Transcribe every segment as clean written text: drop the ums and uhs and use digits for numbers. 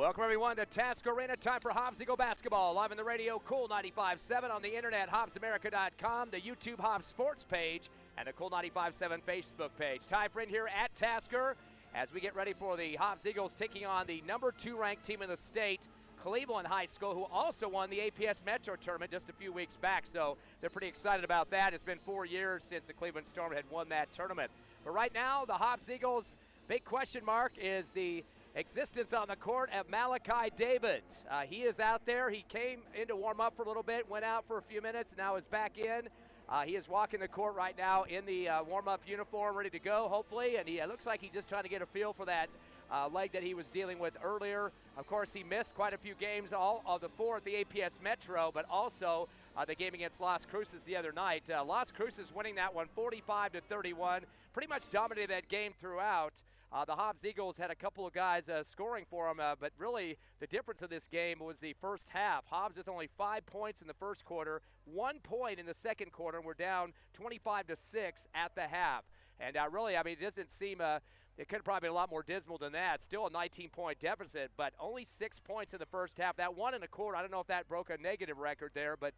Welcome, everyone, to Tasker Arena. Time for Hobbs Eagle basketball. Live on the radio, Cool 95.7, on the internet, HobbsAmerica.com, the YouTube Hobbs Sports page, and the Cool 95.7 Facebook page. Time for in here at Tasker as we get ready for the Hobbs Eagles taking on the number 2 ranked team in the state, Cleveland High School, who also won the APS Metro Tournament just a few weeks back. So they're pretty excited about that. It's been 4 years since the Cleveland Storm had won that tournament. But right now, the Hobbs Eagles' big question mark is the existence on the court of Malachi David. He is out there. He came in to warm up for a little bit, went out for a few minutes, and now is back in. He is walking the court right now in the warm-up uniform, ready to go, hopefully, and he looks like he's just trying to get a feel for that leg that he was dealing with earlier. Of course, he missed quite a few games, all of the 4 at the APS Metro, but also the game against Las Cruces the other night. Las Cruces winning that one 45-31, pretty much dominated that game throughout. The Hobbs Eagles had a couple of guys scoring for them, but really the difference of this game was the first half. Hobbs with only 5 points in the first quarter, 1 point in the second quarter, and we're down 25-6 at the half. And really, I mean, it doesn't seem it could have probably been a lot more dismal than that. Still a 19-point deficit, but only 6 points in the first half. That 1 1/4, I don't know if that broke a negative record there, but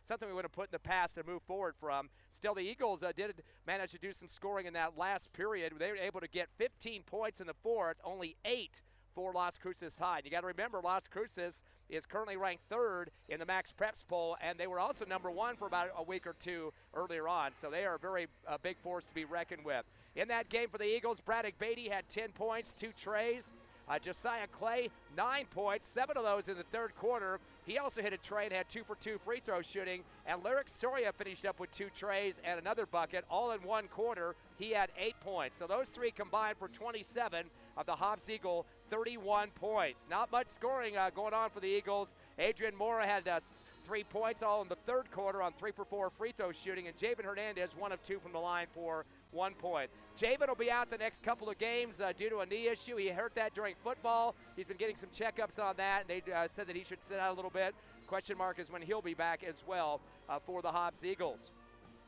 something we would have put in the past to move forward from. Still, the Eagles did manage to do some scoring in that last period. They were able to get 15 points in the fourth, only 8 for Las Cruces High. And you got to remember, Las Cruces is currently ranked 3rd in the Max Preps poll, and they were also number 1 for about a week or two earlier on. So they are a very big force to be reckoned with. In that game for the Eagles, Braddock Beatty had 10 points, 2 trays. Josiah Clay, 9 points, 7 of those in the third quarter. He also hit a tray and had 2 for 2 free throw shooting. And Lyric Soria finished up with 2 trays and another bucket, all in 1 quarter. He had 8 points. So those 3 combined for 27 of the Hobbs Eagle 31 points. Not much scoring going on for the Eagles. Adrian Mora had 3 points all in the third quarter on 3 for 4 free throw shooting. And Javen Hernandez, 1 of 2 from the line for 1 point. Javen will be out the next couple of games due to a knee issue. He hurt that during football. He's been getting some checkups on that, and they said that he should sit out a little bit. Question mark is when he'll be back as well for the Hobbs Eagles.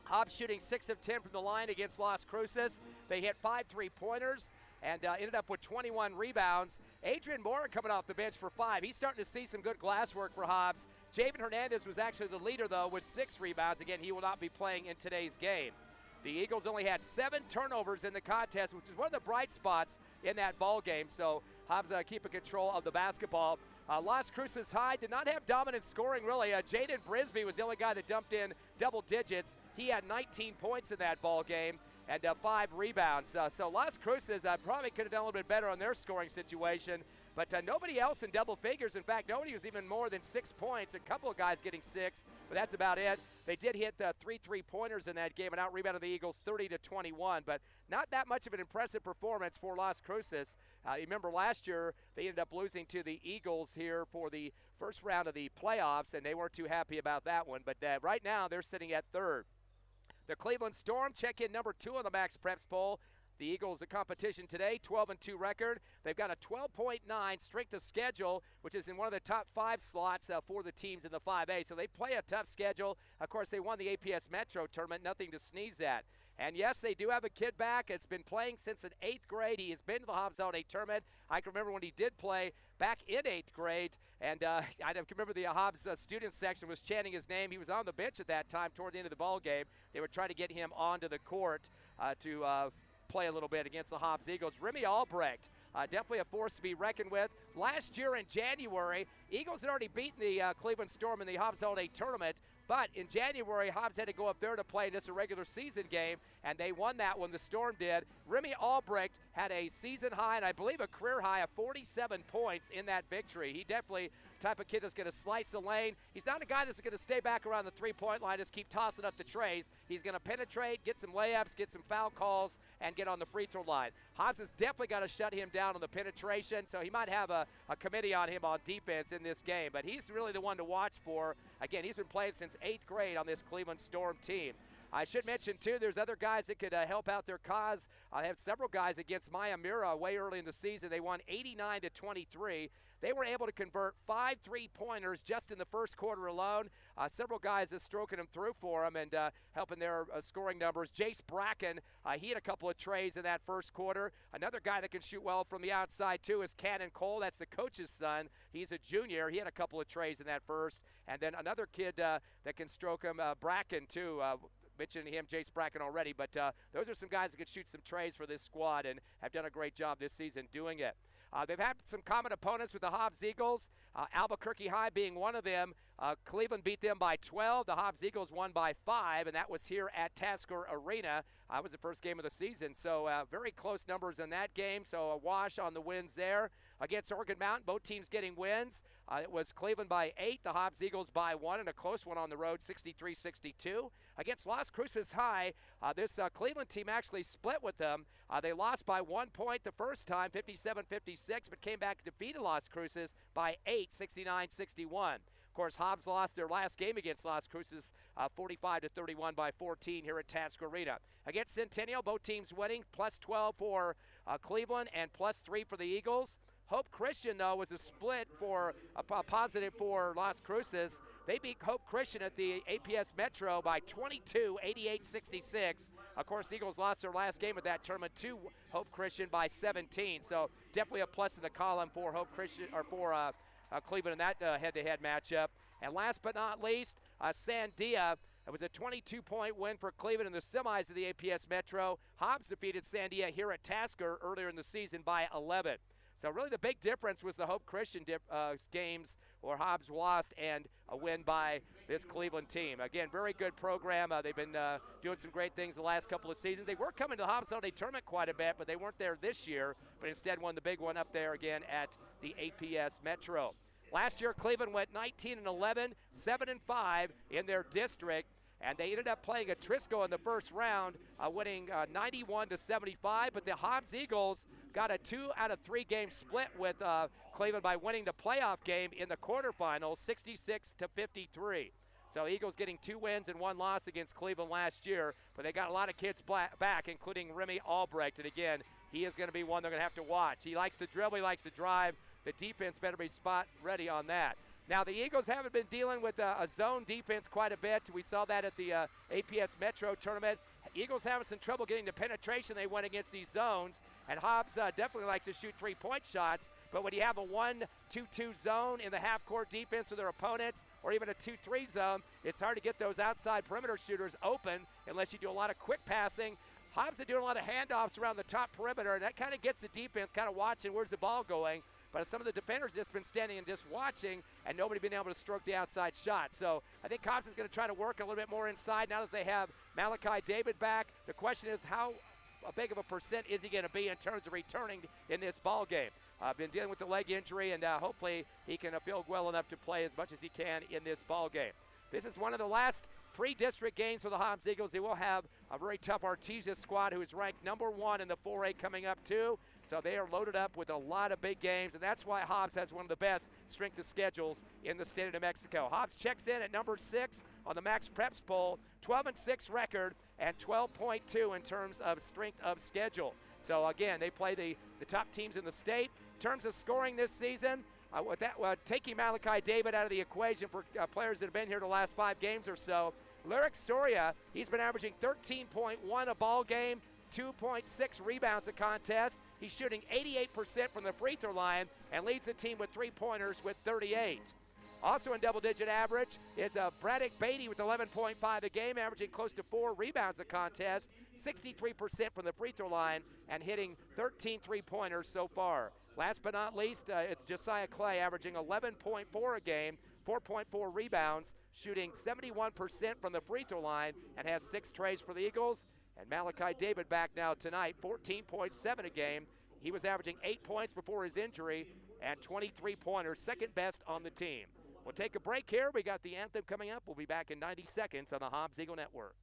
Hobbs shooting 6 of 10 from the line against Las Cruces. They hit 5 3-pointers and ended up with 21 rebounds. Adrian Moore coming off the bench for 5. He's starting to see some good glass work for Hobbs. Javen Hernandez was actually the leader, though, with 6 rebounds. Again, he will not be playing in today's game. The Eagles only had 7 turnovers in the contest, which is one of the bright spots in that ball game. So Hobbs keeping control of the basketball. Las Cruces High did not have dominant scoring, really. Jaden Brisby was the only guy that dumped in double digits. He had 19 points in that ball game and 5 rebounds. So Las Cruces probably could have done a little bit better on their scoring situation. But nobody else in double figures. In fact, nobody was even more than 6 points. A couple of guys getting 6, but that's about it. They did hit 3 3-pointers in that game and out-rebounded the Eagles 30-21, but not that much of an impressive performance for Las Cruces. You remember last year they ended up losing to the Eagles here for the first round of the playoffs, and they weren't too happy about that one. But right now they're sitting at 3rd. The Cleveland Storm check in number 2 on the Max Preps poll. The Eagles, a competition today, 12-2 record. They've got a 12.9 strength of schedule, which is in one of the top 5 slots for the teams in the 5A. So they play a tough schedule. Of course, they won the APS Metro tournament, nothing to sneeze at. And yes, they do have a kid back. It's been playing since in 8th grade. He has been to the Hobbs All-Day tournament. I can remember when he did play back in 8th grade, and I can remember the Hobbs student section was chanting his name. He was on the bench at that time toward the end of the ball game. They were trying to get him onto the court to play a little bit against the Hobbs Eagles. Remy Albrecht, definitely a force to be reckoned with. Last year in January, Eagles had already beaten the Cleveland Storm in the Hobbs All-Day tournament, but in January, Hobbs had to go up there to play just a regular season game, and they won that one, the Storm did. Remy Albrecht had a season high, and I believe a career high of 47 points in that victory. He definitely the type of kid that's going to slice the lane. He's not a guy that's going to stay back around the 3-point line, just keep tossing up the trays. He's going to penetrate, get some layups, get some foul calls, and get on the free throw line. Hobbs has definitely got to shut him down on the penetration, so he might have a committee on him on defense in this game, but he's really the one to watch for. Again, he's been playing since 8th grade on this Cleveland Storm team. I should mention, too, there's other guys that could help out their cause. I have several guys against Mira way early in the season. They won 89-23. They were able to convert 5 3-pointers just in the first quarter alone. Several guys are stroking them through for them and helping their scoring numbers. Jace Bracken, he had a couple of trays in that first quarter. Another guy that can shoot well from the outside, too, is Cannon Cole. That's the coach's son. He's a junior. He had a couple of trays in that first. And then another kid that can stroke him, Bracken, too. Mentioned him, Jace Bracken, already. But those are some guys that can shoot some trays for this squad and have done a great job this season doing it. They've had some common opponents with the Hobbs Eagles, Albuquerque High being one of them. Cleveland beat them by 12. The Hobbs Eagles won by 5, and that was here at Tasker Arena. It was the first game of the season, so very close numbers in that game, so a wash on the wins there. Against Oregon Mountain, both teams getting wins. It was Cleveland by 8, the Hobbs Eagles by 1, and a close one on the road, 63-62. Against Las Cruces High, this Cleveland team actually split with them. They lost by 1 point the first time, 57-56, but came back and defeated Las Cruces by 8, 69-61. Of course, Hobbs lost their last game against Las Cruces 45-31 by 14 here at Tasker Arena. Against Centennial, both teams winning, plus 12 for Cleveland and plus 3 for the Eagles. Hope Christian, though, was a split for a positive for Las Cruces. They beat Hope Christian at the APS Metro by 22, 88-66. Of course, the Eagles lost their last game of that tournament to Hope Christian by 17. So definitely a plus in the column for Hope Christian, or for Cleveland in that head-to-head matchup. And last but not least, Sandia. It was a 22-point win for Cleveland in the semis of the APS Metro. Hobbs defeated Sandia here at Tasker earlier in the season by 11. So really the big difference was the Hope Christian games where Hobbs lost and a win by this Cleveland team. Again, very good program. They've been doing some great things the last couple of seasons. They were coming to the Hobbs Sunday tournament quite a bit, but they weren't there this year, but instead won the big one up there again at the APS Metro. Last year, Cleveland went 19-11, 7-5 in their district. And they ended up playing at Trisco in the first round, winning 91-75. But the Hobbs Eagles got a 2 out of 3 game split with Cleveland by winning the playoff game in the quarterfinals, 66-53. So Eagles getting 2 wins and 1 loss against Cleveland last year. But they got a lot of kids back, including Remy Albrecht. And again, he is going to be one they're going to have to watch. He likes to dribble, he likes to drive. The defense better be spot ready on that. Now, the Eagles haven't been dealing with a zone defense quite a bit. We saw that at the APS Metro tournament. Eagles having some trouble getting the penetration they went against these zones, and Hobbs definitely likes to shoot 3-point shots, but when you have a 1-2-2 zone in the half-court defense for their opponents, or even a 2-3 zone, it's hard to get those outside perimeter shooters open unless you do a lot of quick passing. Hobbs are doing a lot of handoffs around the top perimeter, and that kind of gets the defense kind of watching where's the ball going. But some of the defenders just been standing and just watching, and nobody been able to stroke the outside shot. So I think Hobbs is going to try to work a little bit more inside now that they have Malachi David back. The question is how big of a percent is he going to be in terms of returning in this ball game? Been dealing with the leg injury, and hopefully he can feel well enough to play as much as he can in this ball game. This is one of the last pre-district games for the Hobbs Eagles. They will have a very tough Artesia squad who is ranked number 1 in the 4A coming up too. So they are loaded up with a lot of big games, and that's why Hobbs has one of the best strength of schedules in the state of New Mexico. Hobbs checks in at number 6 on the Max Preps poll, 12-6 record and 12.2 in terms of strength of schedule. So again, they play the top teams in the state. In terms of scoring this season, taking Malachi David out of the equation for players that have been here the last 5 games or so, Lyric Soria, he's been averaging 13.1 a ball game, 2.6 rebounds a contest. He's shooting 88% from the free throw line and leads the team with 3-pointers with 38. Also in double-digit average is Braddock Beatty with 11.5 a game, averaging close to 4 rebounds a contest, 63% from the free throw line, and hitting 13 3-pointers so far. Last but not least, it's Josiah Clay, averaging 11.4 a game, 4.4 rebounds, shooting 71% from the free throw line, and has 6 trays for the Eagles. And Malachi David back now tonight, 14.7 a game. He was averaging 8 points before his injury and 23 pointers, second best on the team. We'll take a break here. We got the anthem coming up. We'll be back in 90 seconds on the Hobbs Eagle Network.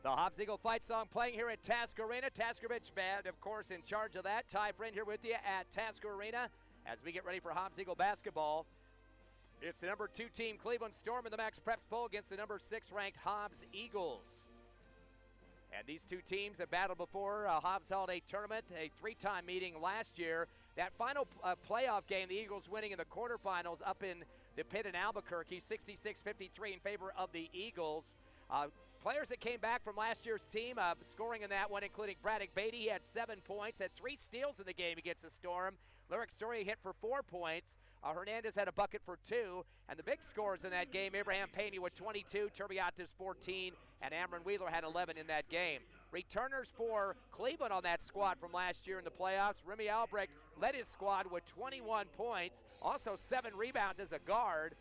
The Hobbs Eagle fight song playing here at Task Arena. Taskovich Band, of course, in charge of that. Ty Friend here with you at Task Arena as we get ready for Hobbs Eagle basketball. It's the number 2 team, Cleveland Storm, in the Max Preps Bowl against the number 6 ranked Hobbs Eagles. And these two teams have battled before. Hobbs held a tournament, a 3-time meeting last year. That final playoff game, the Eagles winning in the quarterfinals up in the pit in Albuquerque, 66-53 in favor of the Eagles. Players that came back from last year's team scoring in that one, including Braddock Beatty. He had 7 points, had 3 steals in the game against the Storm. Lyric Story hit for 4 points. Hernandez had a bucket for 2. And the big scores in that game, Abraham Payne with 22, Turbiatis 14, and Amron Wheeler had 11 in that game. Returners for Cleveland on that squad from last year in the playoffs. Remy Albrecht led his squad with 21 points, also 7 rebounds as a guard.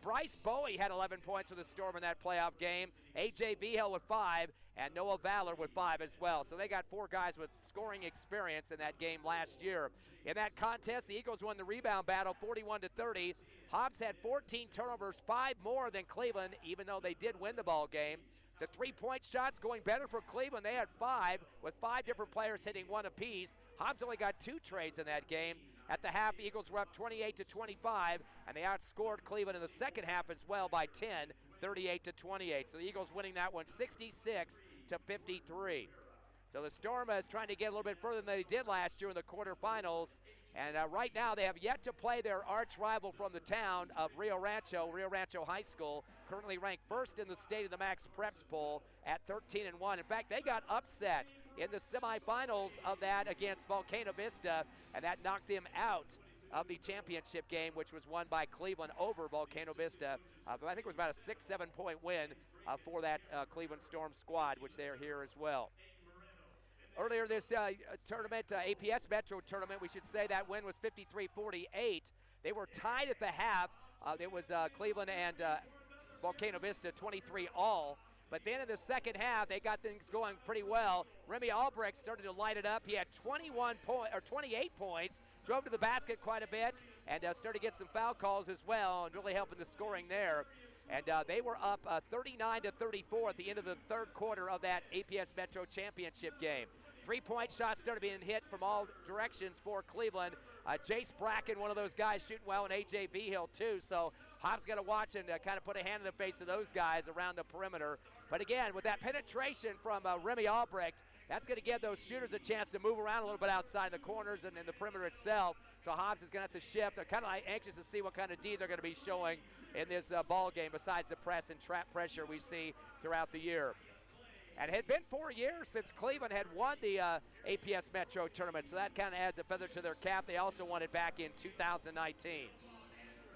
Bryce Bowie had 11 points for the Storm in that playoff game. A.J. Vigil with 5, and Noah Valor with 5 as well. So they got 4 guys with scoring experience in that game last year. In that contest, the Eagles won the rebound battle 41-30. Hobbs had 14 turnovers, 5 more than Cleveland, even though they did win the ball game. The 3-point shots going better for Cleveland. They had 5, with 5 different players hitting 1 apiece. Hobbs only got 2 trays in that game. At the half, Eagles were up 28-25, and they outscored Cleveland in the second half as well by 10, 38-28. So the Eagles winning that one 66-53. So the Storm is trying to get a little bit further than they did last year in the quarterfinals. And right now they have yet to play their arch rival from the town of Rio Rancho High School, currently ranked first in the state of the Max Preps Bowl at 13-1. In fact, they got upset in the semifinals of that against Volcano Vista, and that knocked them out of the championship game, which was won by Cleveland over Volcano Vista. I think it was about a 6-7 point win for that Cleveland Storm squad, which they're here as well. Earlier this tournament, APS Metro tournament, we should say that win was 53-48. They were tied at the half. It was Cleveland and Volcano Vista 23 all. But then in the second half, they got things going pretty well. Remy Albrecht started to light it up. He had 28 points, drove to the basket quite a bit, and started to get some foul calls as well, and really helping the scoring there. And they were up 39-34 at the end of the third quarter of that APS Metro Championship game. 3-point shots started being hit from all directions for Cleveland. Jace Bracken, one of those guys shooting well, and A.J. Vigil too. So Hobbs got to watch and kind of put a hand in the face of those guys around the perimeter. But again, with that penetration from Remy Albrecht, that's going to give those shooters a chance to move around a little bit outside the corners and in the perimeter itself. So Hobbs is going to have to shift. I'm kind of anxious to see what kind of D they're going to be showing in this ball game besides the press and trap pressure we see throughout the year. And it had been 4 years since Cleveland had won the APS Metro tournament, so that kind of adds a feather to their cap. They also won it back in 2019.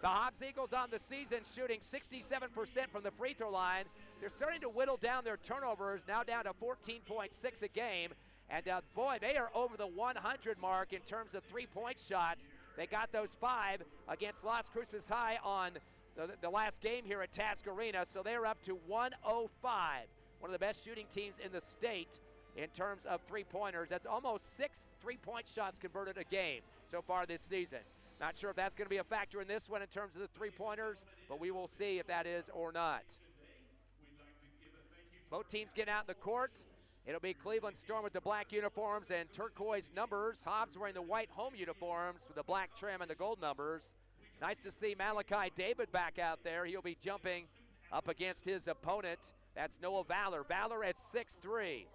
The Hobbs Eagles on the season shooting 67% from the free throw line. They're starting to whittle down their turnovers, now down to 14.6 a game. And boy, they are over the 100 mark in terms of 3-point shots. They got those 5 against Las Cruces High on the last game here at Task Arena, so they're up to 105. One of the best shooting teams in the state in terms of 3-pointers. That's almost 6 3-point shots converted a game so far this season. Not sure if that's going to be a factor in this one in terms of the 3-pointers, but we will see if that is or not. Both teams getting out in the court. It'll be Cleveland Storm with the black uniforms and turquoise numbers. Hobbs wearing the white home uniforms with the black trim and the gold numbers. Nice to see Malachi David back out there. He'll be jumping up against his opponent. That's Noah Valor. Valor at 6'3".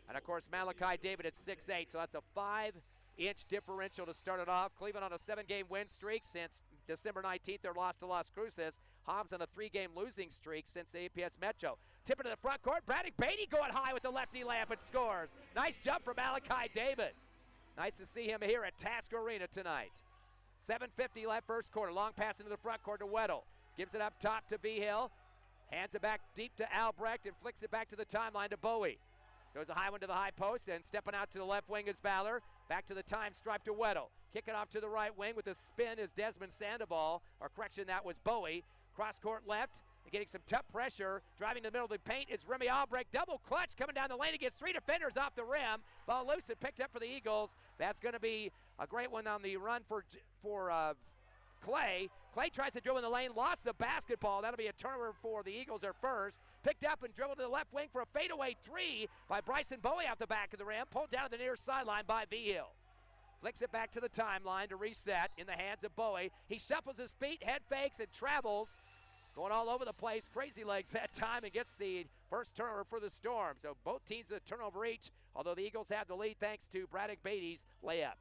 And, of course, Malachi David at 6'8". So that's a 5-inch differential to start it off. Cleveland on a 7-game win streak since December 19th. Their loss to Las Cruces. Hobbs on a 3-game losing streak since APS Metro. Tip it to the front court. Braddock Beatty going high with the lefty layup and scores. Nice jump from Malachi David. Nice to see him here at Task Arena tonight. 7:50 left first quarter. Long pass into the front court to Weddle. Gives it up top to Vigil. Hands it back deep to Albrecht and flicks it back to the timeline to Bowie. Throws a high one to the high post, and stepping out to the left wing is Valor. Back to the time stripe to Weddle. Kick it off to the right wing with a spin is Desmond Sandoval. Or correction, that was Bowie. Cross court left. Getting some tough pressure. Driving to the middle of the paint is Remy Albrecht. Double clutch coming down the lane against 3 defenders off the rim. Ball loose and picked up for the Eagles. That's going to be a great one on the run for Clay. Clay tries to dribble in the lane, lost the basketball. That'll be a turnover for the Eagles, their first. Picked up and dribbled to the left wing for a fadeaway three by Bryson Bowie out the back of the rim. Pulled down to the near sideline by Vigil. Flicks it back to the timeline to reset in the hands of Bowie. He shuffles his feet, head fakes, and travels. Going all over the place, crazy legs that time, and gets the first turnover for the Storm. So both teams with a turnover each, although the Eagles have the lead thanks to Braddock Beatty's layup.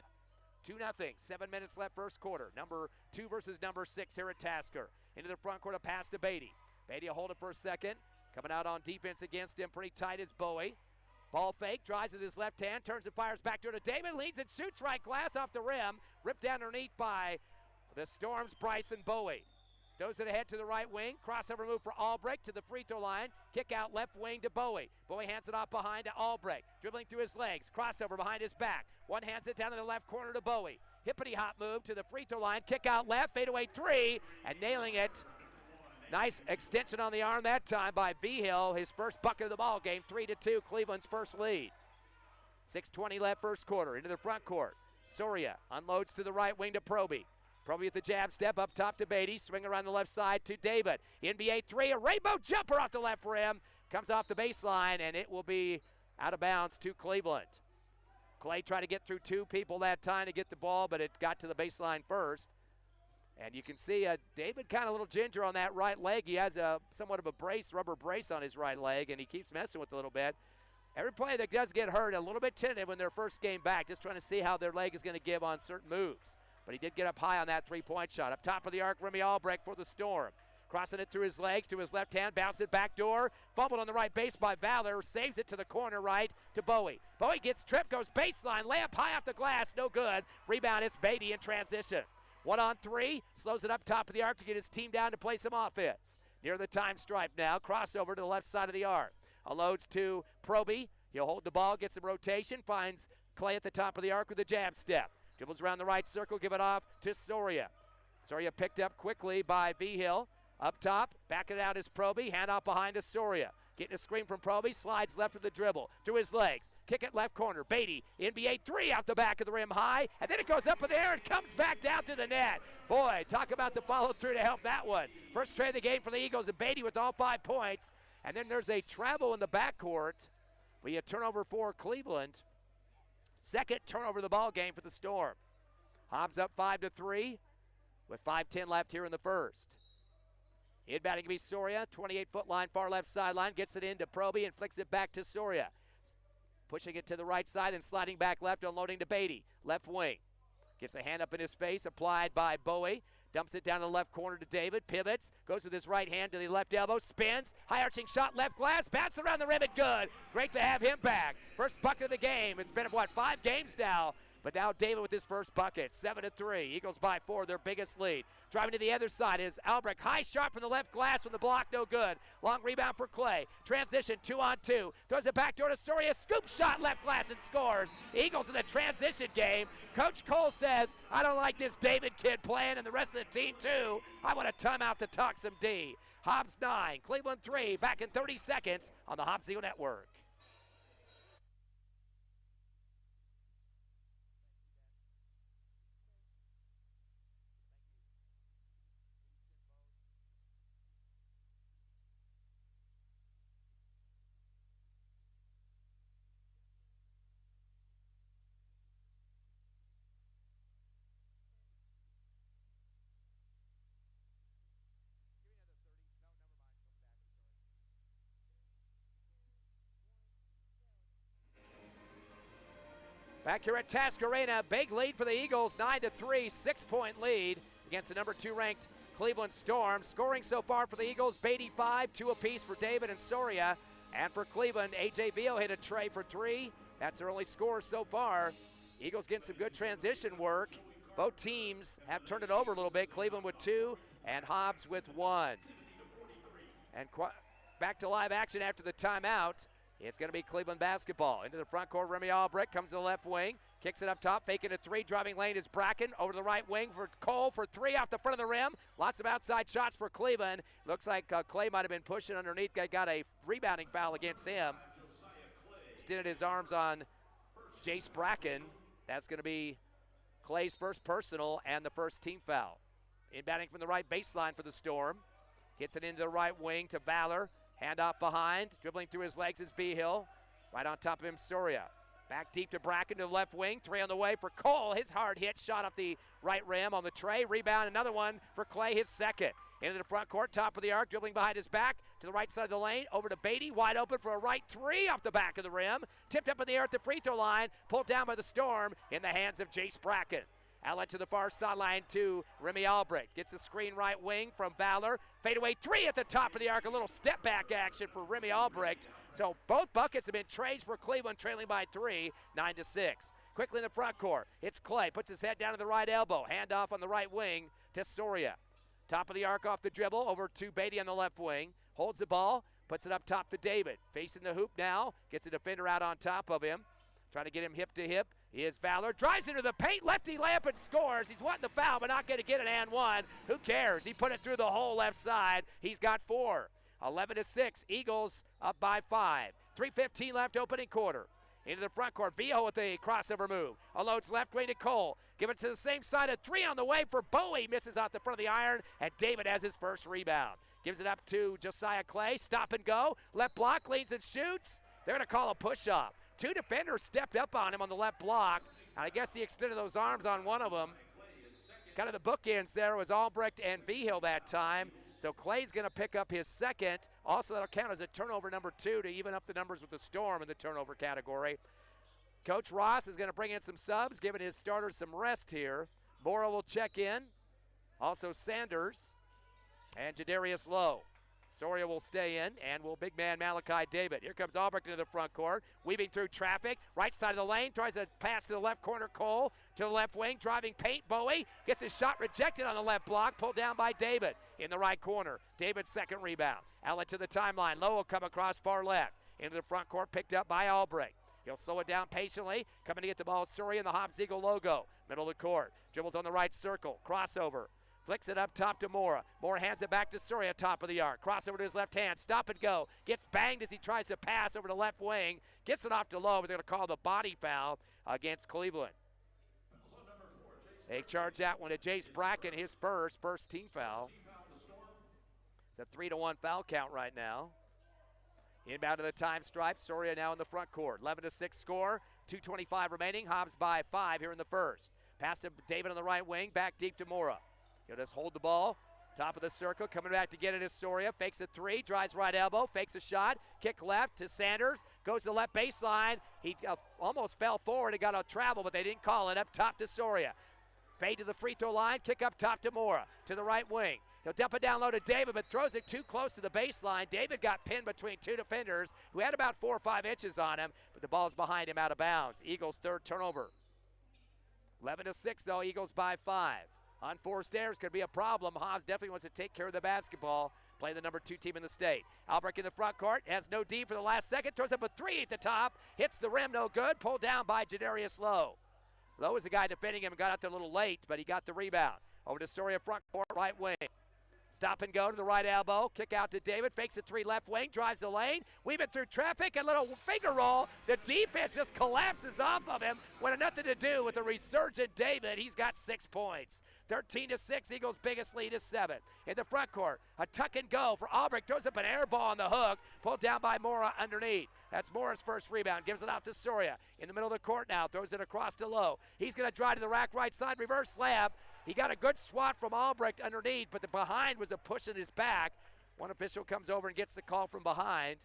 2-0, 7 minutes left first quarter. Number 2 versus number 6 here at Tasker. Into the front court, a pass to Beatty. Beatty will hold it for a second. Coming out on defense against him pretty tight is Bowie. Ball fake, drives with his left hand, turns and fires back to David, leads and shoots right glass off the rim. Ripped down underneath by the Storm's Bryson Bowie. Goes it ahead to the right wing. Crossover move for Albrecht to the free throw line. Kick out left wing to Bowie. Bowie hands it off behind to Albrecht. Dribbling through his legs. Crossover behind his back. One hands it down in the left corner to Bowie. Hippity hop move to the free throw line. Kick out left. Fadeaway three. And nailing it. Nice extension on the arm that time by Vigil. His first bucket of the ball game. 3-2. Cleveland's first lead. 6:20 left first quarter. Into the front court. Soria unloads to the right wing to Proby. Proby at the jab step up top to Beatty. Swing around the left side to David. NBA three, a rainbow jumper off the left rim. Comes off the baseline, and it will be out of bounds to Cleveland. Clay tried to get through two people that time to get the ball, but it got to the baseline first. And you can see David kind of a little ginger on that right leg. He has somewhat of a rubber brace on his right leg, and he keeps messing with it a little bit. Every player that does get hurt, a little bit tentative when their first game back, just trying to see how their leg is going to give on certain moves. But he did get up high on that three-point shot. Up top of the arc, Remy Albrecht for the Storm. Crossing it through his legs to his left hand, bounce it back door. Fumbled on the right base by Valor, saves it to the corner right to Bowie. Bowie gets tripped, goes baseline, layup high off the glass, no good. Rebound, it's Beatty in transition. 1-on-3, slows it up top of the arc to get his team down to play some offense. Near the time stripe now, crossover to the left side of the arc. Unloads to Proby. He'll hold the ball, gets some rotation, finds Clay at the top of the arc with a jab step. Dribbles around the right circle, give it off to Soria. Soria picked up quickly by Vigil. Up top, back it out is Proby, hand off behind to Soria. Getting a screen from Proby, slides left with the dribble, through his legs. Kick it left corner, Beatty, NBA three out the back of the rim high, and then it goes up in the air and comes back down to the net. Boy, talk about the follow through to help that one. First trade of the game for the Eagles, and Beatty with all 5 points. And then there's a travel in the backcourt. We had turnover for Cleveland. Second turnover of the ball game for the Storm. Hobbs up 5-3 with 5:10 left here in the first. Inbounding to be Soria, 28-foot line, far left sideline, gets it into Proby and flicks it back to Soria. Pushing it to the right side and sliding back left, unloading to Beatty, left wing. Gets a hand up in his face, applied by Bowie. Dumps it down to the left corner to David, pivots, goes with his right hand to the left elbow, spins, high arching shot, left glass, bounce around the rim and good. Great to have him back. First bucket of the game. It's been, 5 games now? But now David with his first bucket, 7-3. Eagles by 4, their biggest lead. Driving to the other side is Albrecht. High shot from the left glass from the block, no good. Long rebound for Clay. Transition, 2-on-2. Throws it back door to Soria. Scoop shot, left glass, and scores. Eagles in the transition game. Coach Cole says, I don't like this David kid playing, and the rest of the team too. I want a timeout to talk some D. Hobbs 9, Cleveland 3, back in 30 seconds on the Hobbs Eagle Network. Back here at Task Arena, big lead for the Eagles, 9-3, 6-point lead against the number 2 ranked Cleveland Storm. Scoring so far for the Eagles, Beatty 5, 2 apiece for David and Soria. And for Cleveland, A.J. Beal hit a tray for 3. That's their only score so far. Eagles getting some good transition work. Both teams have turned it over a little bit, Cleveland with 2 and Hobbs with 1. And back to live action after the timeout. It's going to be Cleveland basketball. Into the front court, Remy Albrecht comes to the left wing. Kicks it up top, faking a 3. Driving lane is Bracken. Over to the right wing for Cole for 3 off the front of the rim. Lots of outside shots for Cleveland. Looks like Clay might have been pushing underneath. Got a rebounding foul against him. Extended his arms on Jace Bracken. That's going to be Clay's first personal and the first team foul. Inbounding from the right baseline for the Storm. Gets it into the right wing to Valor. Handoff behind. Dribbling through his legs is Behill. Right on top of him, Soria. Back deep to Bracken to the left wing. 3 on the way for Cole. His hard hit shot off the right rim on the tray. Rebound, another one for Clay, his second. Into the front court, top of the arc, dribbling behind his back to the right side of the lane. Over to Beatty, wide open for a right 3 off the back of the rim. Tipped up in the air at the free throw line. Pulled down by the Storm in the hands of Jace Bracken. Outlet to the far sideline to Remy Albrecht. Gets a screen right wing from Valor. Fadeaway 3 at the top of the arc. A little step back action for Remy Albrecht. So both buckets have been trays for Cleveland, trailing by 3, 9-6. Quickly in the front court, it's Clay. Puts his head down to the right elbow. Handoff on the right wing to Soria. Top of the arc off the dribble. Over to Beatty on the left wing. Holds the ball. Puts it up top to David. Facing the hoop now. Gets a defender out on top of him. Trying to get him hip to hip. Here's Valor, drives into the paint, lefty layup and scores. He's wanting the foul, but not going to get an and one. Who cares? He put it through the whole left side. He's got 4. 11-6, Eagles up by 5. 3:15 left, opening quarter. Into the front court, Vio with a crossover move. Unloads left wing to Cole. Give it to the same side, a 3 on the way for Bowie. Misses out the front of the iron, and David has his first rebound. Gives it up to Josiah Clay, stop and go. Left block, leads and shoots. They're going to call a push-off. 2 defenders stepped up on him on the left block. And I guess he extended those arms on one of them. Kind of the bookends there was Albrecht and Vigil that time. So Clay's going to pick up his second. Also, that'll count as a turnover number 2 to even up the numbers with the Storm in the turnover category. Coach Ross is going to bring in some subs, giving his starters some rest here. Bora will check in. Also Sanders and Jadarius Lowe. Soria will stay in, and will big man Malachi David. Here comes Albrecht into the front court, weaving through traffic. Right side of the lane, tries a pass to the left corner, Cole. To the left wing, driving paint, Bowie. Gets his shot rejected on the left block, pulled down by David. In the right corner, David's second rebound. Outlet to the timeline, Lowe will come across far left. Into the front court, picked up by Albrecht. He'll slow it down patiently. Coming to get the ball, Soria in the Hobbs Eagle logo. Middle of the court, dribbles on the right circle, crossover. Flicks it up top to Mora. Mora hands it back to Soria, top of the arc. Crossover to his left hand. Stop and go. Gets banged as he tries to pass over the left wing. Gets it off to Lowe, but they're going to call the body foul against Cleveland. They charge that one to Jace Bracken, his first team foul. It's a 3-1 foul count right now. Inbound to the time stripe. Soria now in the front court. 11-6 score. 2:25 remaining. Hobbs by 5 here in the first. Pass to David on the right wing. Back deep to Mora. He'll just hold the ball. Top of the circle. Coming back to get it is Soria. Fakes a 3. Drives right elbow. Fakes a shot. Kick left to Sanders. Goes to the left baseline. He almost fell forward and got a travel, but they didn't call it. Up top to Soria. Fade to the free throw line. Kick up top to Mora. To the right wing. He'll dump it down low to David, but throws it too close to the baseline. David got pinned between 2 defenders who had about 4 or 5 inches on him, but the ball's behind him out of bounds. Eagles' third turnover. 11-6 though. Eagles by 5. Unforced errors could be a problem. Hobbs definitely wants to take care of the basketball. Play the number 2 team in the state. Albrecht in the front court. Has no D for the last second. Throws up a 3 at the top. Hits the rim, no good. Pulled down by Jadarius Lowe. Lowe is the guy defending him and got out there a little late, but he got the rebound. Over to Soria front court, right wing. Stop and go to the right elbow. Kick out to David. Fakes a 3 left wing. Drives the lane. Weaving through traffic. A little finger roll. The defense just collapses off of him. Wanted nothing to do with the resurgent David. He's got 6 points. 13-6. Eagles' biggest lead is 7. In the front court, a tuck and go for Albrecht. Throws up an air ball on the hook. Pulled down by Mora underneath. That's Mora's first rebound. Gives it out to Soria. In the middle of the court now. Throws it across to Lowe. He's going to drive to the rack right side. Reverse slab. He got a good swat from Albrecht underneath, but the behind was a push in his back. One official comes over and gets the call from behind.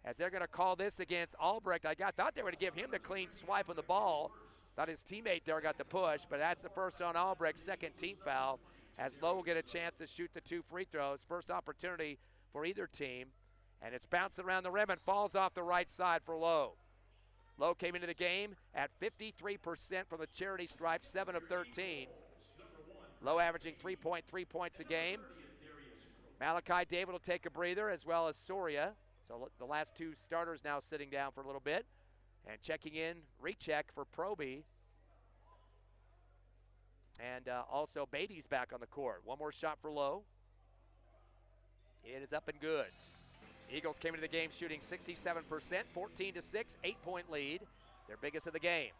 As they're going to call this against Albrecht, I thought they were going to give him the clean swipe on the ball. Thought his teammate there got the push, but that's the first on Albrecht's second team foul. As Lowe will get a chance to shoot the 2 free throws. First opportunity for either team. And it's bounced around the rim and falls off the right side for Lowe. Lowe came into the game at 53% from the charity stripe, 7 of 13. Lowe averaging 3.3 points a game. Malachi David will take a breather, as well as Soria. So the last 2 starters now sitting down for a little bit. And checking in, recheck for Proby. And also Beatty's back on the court. One more shot for Lowe. It is up and good. Eagles came into the game shooting 67%, 14-6, 8-point lead. Their biggest of the game.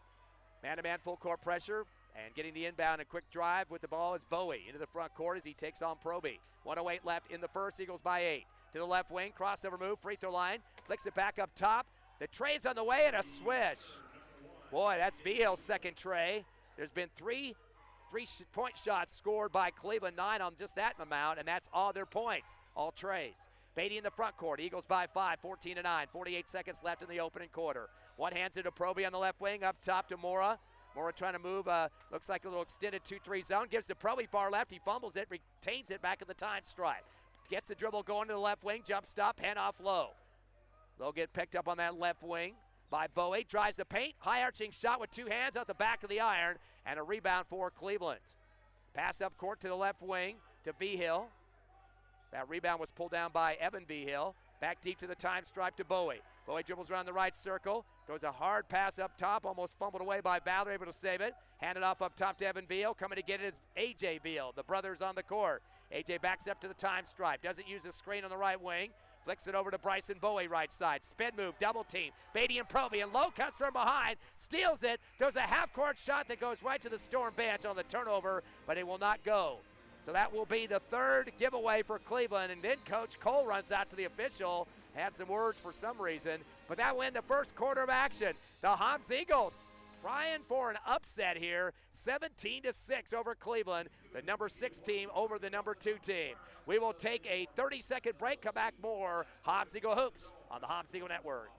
Man-to-man full court pressure And getting the inbound and quick drive with the ball is Bowie into the front court as he takes on Proby. 1:08 left in the first. Eagles by 8. To the left wing, crossover move, free throw line. Flicks it back up top. The tray's on the way and a swish. Boy, that's Vihill's second tray. There's been three point shots scored by Cleveland, 9 on just that amount, and that's all their points, all trays. Beatty in the front court. Eagles by 5, 14-9. 48 seconds left in the opening quarter. One hands it to Proby on the left wing, up top to Mora. Mora trying to move, looks like a little extended 2-3 zone. Gives to Proby far left. He fumbles it, retains it back at the time stripe. Gets the dribble going to the left wing, jump stop, hand off low. They'll get picked up on that left wing by Bowie. Drives the paint, high arching shot with two hands out the back of the iron, and a rebound for Cleveland. Pass up court to the left wing to Vihill. That rebound was pulled down by Evan Vihill. Back deep to the time stripe to Bowie. Bowie dribbles around the right circle. Goes a hard pass up top, almost fumbled away by Valor, able to save it. Handed off up top to Evan Vihill. Coming to get it is A.J. Vihill. The brothers on the court. A.J. backs up to the time stripe. Doesn't use the screen on the right wing. Flicks it over to Bryson Bowie right side. Spin move, double team. Beatty and Proby, and Lowe cuts from behind. Steals it. Does a half-court shot that goes right to the Storm bench on the turnover, but it will not go. So that will be the third giveaway for Cleveland. And then Coach Cole runs out to the official. Had some words for some reason. But that will end the first quarter of action. The Hobbs Eagles trying for an upset here. 17-6 over Cleveland. The number 6 team over the number 2 team. We will take a 30-second break. Come back more Hobbs Eagle Hoops on the Hobbs Eagle Network.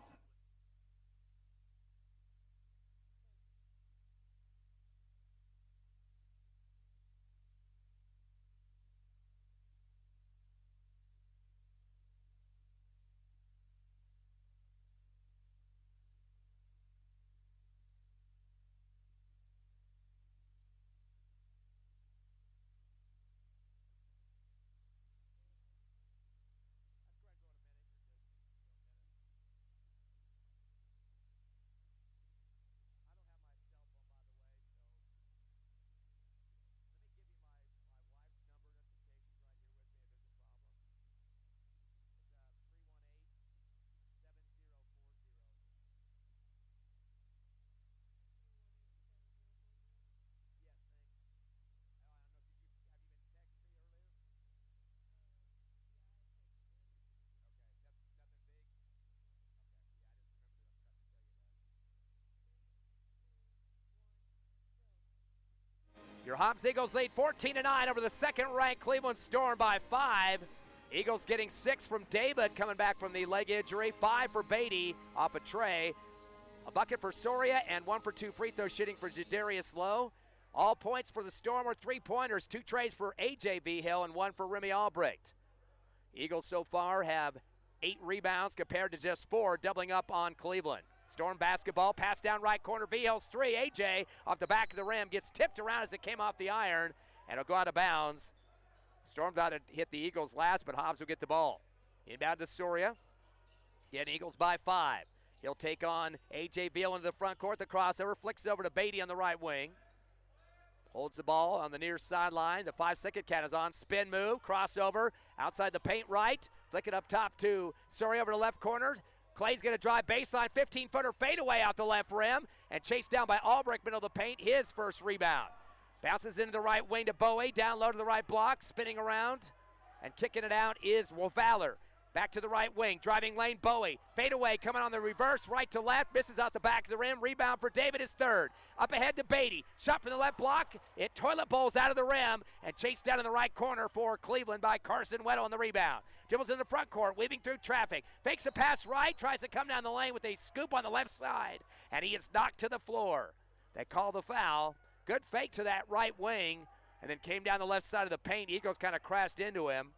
Your Hobbs Eagles lead 14-9 over the second-ranked Cleveland Storm by 5. Eagles getting 6 from David coming back from the leg injury. 5 for Beatty off a tray. A bucket for Soria and 1 for 2 free throw shooting for Jadarius Lowe. All points for the Storm are 3-pointers. 2 trays for A.J. Vihill and 1 for Remy Albrecht. Eagles so far have 8 rebounds compared to just 4, doubling up on Cleveland. Storm basketball, pass down right corner, Vihill's 3. A.J. off the back of the rim, gets tipped around as it came off the iron, and it'll go out of bounds. Storm thought it hit the Eagles last, but Hobbs will get the ball. Inbound to Soria. Again, Eagles by 5. He'll take on A.J. Vihill into the front court. The crossover flicks over to Beatty on the right wing. Holds the ball on the near sideline. The 5-second count is on. Spin move, crossover, outside the paint right. Flick it up top to Soria over to left corner. Clay's going to drive baseline, 15-footer fadeaway out the left rim, and chased down by Albrecht, middle of the paint, his first rebound. Bounces into the right wing to Bowie, down low to the right block, spinning around, and kicking it out is Valor. Back to the right wing, driving lane, Bowie. Fadeaway coming on the reverse, right to left, misses out the back of the rim. Rebound for David is third. Up ahead to Beatty. Shot from the left block. It toilet bowls out of the rim and chased down in the right corner for Cleveland by Carson Weddle on the rebound. Dribbles in the front court, weaving through traffic. Fakes a pass right, tries to come down the lane with a scoop on the left side, and he is knocked to the floor. They call the foul. Good fake to that right wing, and then came down the left side of the paint. Eagles kind of crashed into him.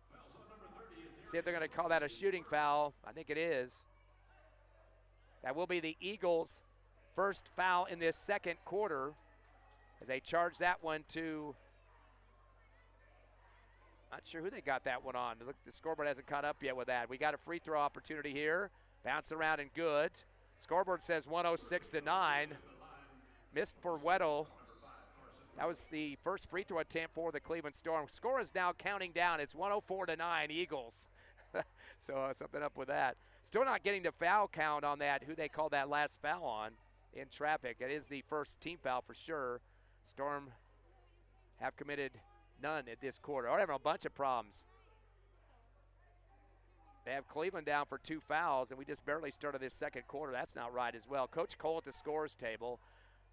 See if they're going to call that a shooting foul. I think it is. That will be the Eagles' first foul in this second quarter as they charge that one to, not sure who they got that one on. Look, the scoreboard hasn't caught up yet with that. We got a free throw opportunity here. Bounce around and good. Scoreboard says 106-9. Missed for Weddle. That was the first free throw attempt for the Cleveland Storm. Score is now counting down. It's 104-9 Eagles. So something up with that. Still not getting the foul count on that, who they called that last foul on in traffic. It is the first team foul for sure. Storm have committed none at this quarter. They're having a bunch of problems. They have Cleveland down for 2 fouls, and we just barely started this second quarter. That's not right as well. Coach Cole at the scores table.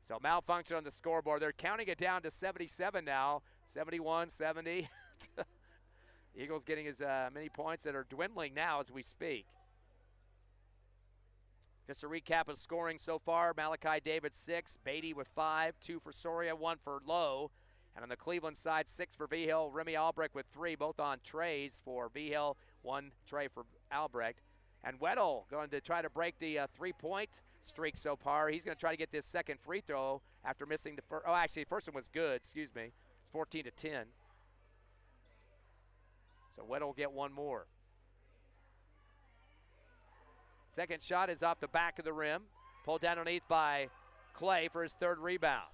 So malfunction on the scoreboard. They're counting it down to 77 now. 71, 70. Eagles getting as many points that are dwindling now as we speak. Just a recap of scoring so far. Malachi David 6, Beatty with 5, 2 for Soria, 1 for Lowe. And on the Cleveland side, 6 for Vigil, Remy Albrecht with 3, both on trays for Vigil, 1 tray for Albrecht. And Weddle going to try to break the 3-point streak so far. He's going to try to get this second free throw after missing the first. Oh, actually, the first one was good, excuse me. It's 14-10. So Weddle will get 1 more. Second shot is off the back of the rim. Pulled down underneath by Clay for his 3rd rebound.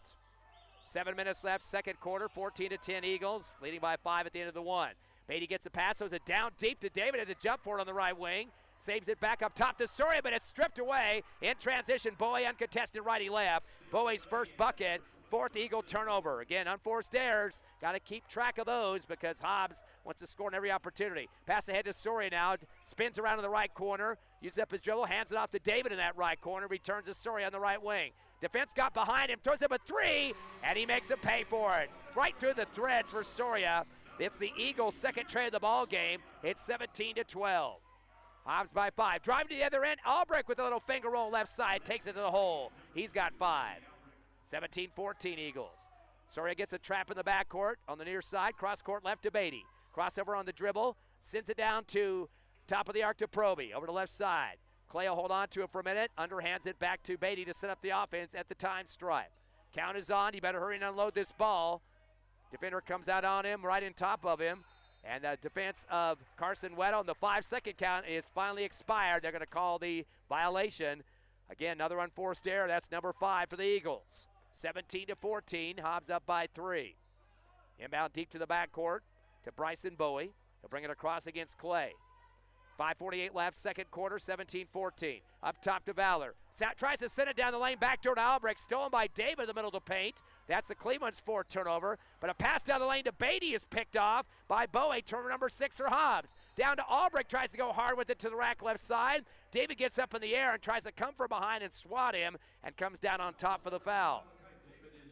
7 minutes left, second quarter, 14-10 Eagles, leading by 5 at the end of the 1. Beatty gets a pass, throws it down deep to David at the jump for it on the right wing. Saves it back up top to Soria, but it's stripped away. In transition, Bowie uncontested righty left. Bowie's first bucket, 4th Eagle turnover. Again, unforced errors. Got to keep track of those because Hobbs wants to score in every opportunity. Pass ahead to Soria now. Spins around in the right corner. Uses up his dribble, hands it off to David in that right corner. Returns to Soria on the right wing. Defense got behind him, throws up a 3, and he makes him pay for it. Right through the threads for Soria. It's the Eagles' second tray of the ball game. It's 17-12. Hobbs by 5. Driving to the other end. Albrecht with a little finger roll left side. Takes it to the hole. He's got 5. 17-14 Eagles. Soria gets a trap in the backcourt on the near side. Cross court left to Beatty. Crossover on the dribble. Sends it down to top of the arc to Proby. Over to left side. Clay will hold on to it for a minute. Underhands it back to Beatty to set up the offense at the time stripe. Count is on. You better hurry and unload this ball. Defender comes out on him, right in top of him. And the defense of Carson Weddle on the 5-second count is finally expired. They're going to call the violation. Again, another unforced error. That's number 5 for the Eagles. 17-14. Hobbs up by 3. Inbound deep to the backcourt to Bryson Bowie. He'll bring it across against Clay. 5:48 left, second quarter, 17-14. Up top to Valor. Tries to send it down the lane, backdoor to Albrecht. Stolen by David in the middle of the paint. That's the Cleveland's 4th turnover. But a pass down the lane to Beatty is picked off by Bowie. Turnover number 6 for Hobbs. Down to Albrecht, tries to go hard with it to the rack left side. David gets up in the air and tries to come from behind and swat him and comes down on top for the foul.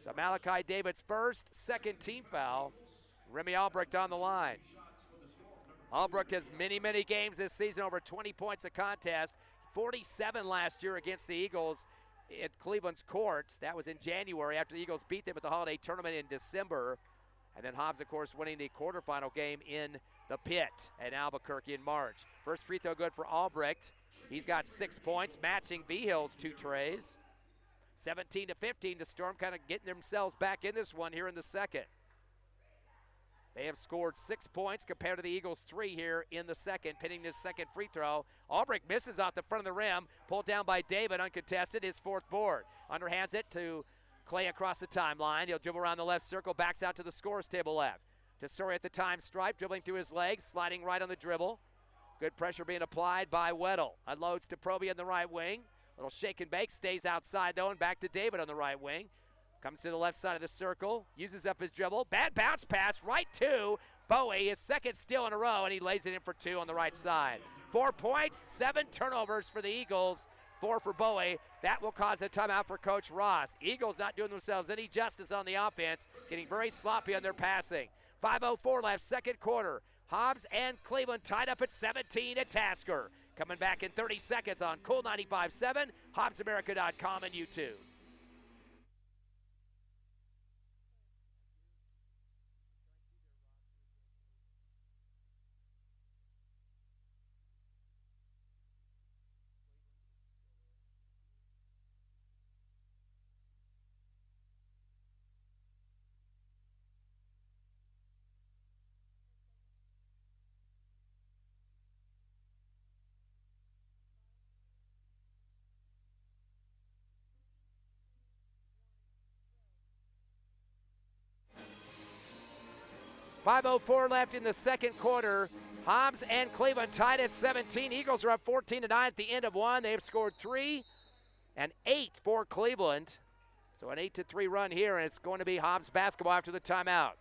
So Malachi David's first, second team foul. Remy Albrecht on the line. Albrecht has many, many games this season, over 20 points a contest. 47 last year against the Eagles at Cleveland's court. That was in January after the Eagles beat them at the Holiday Tournament in December. And then Hobbs, of course, winning the quarterfinal game in the pit at Albuquerque in March. First free throw good for Albrecht. He's got 6 points, matching Vigil's 2 trays. 17-15, the Storm kind of getting themselves back in this one here in the second. They have scored 6 points compared to the Eagles' 3 here in the second, pinning this second free throw. Albrecht misses off the front of the rim, pulled down by David, uncontested, his 4th board. Underhands it to Clay across the timeline. He'll dribble around the left circle, backs out to the scores table left. To Soria at the time stripe, dribbling through his legs, sliding right on the dribble. Good pressure being applied by Weddle. Unloads to Proby on the right wing. Little shake and bake, stays outside though, and back to David on the right wing. Comes to the left side of the circle, uses up his dribble. Bad bounce pass right to Bowie, his second steal in a row, and he lays it in for 2 on the right side. 4 points, 7 turnovers for the Eagles, 4 for Bowie. That will cause a timeout for Coach Ross. Eagles not doing themselves any justice on the offense, getting very sloppy on their passing. 5:04 left, second quarter. Hobbs and Cleveland tied up at 17 at Tasker. Coming back in 30 seconds on Cool 95.7, HobbsAmerica.com, and YouTube. .504 left in the second quarter. Hobbs and Cleveland tied at 17. Eagles are up 14-9 at the end of one. They have scored 3 and 8 for Cleveland. So an 8-3 run here, and it's going to be Hobbs basketball after the timeout.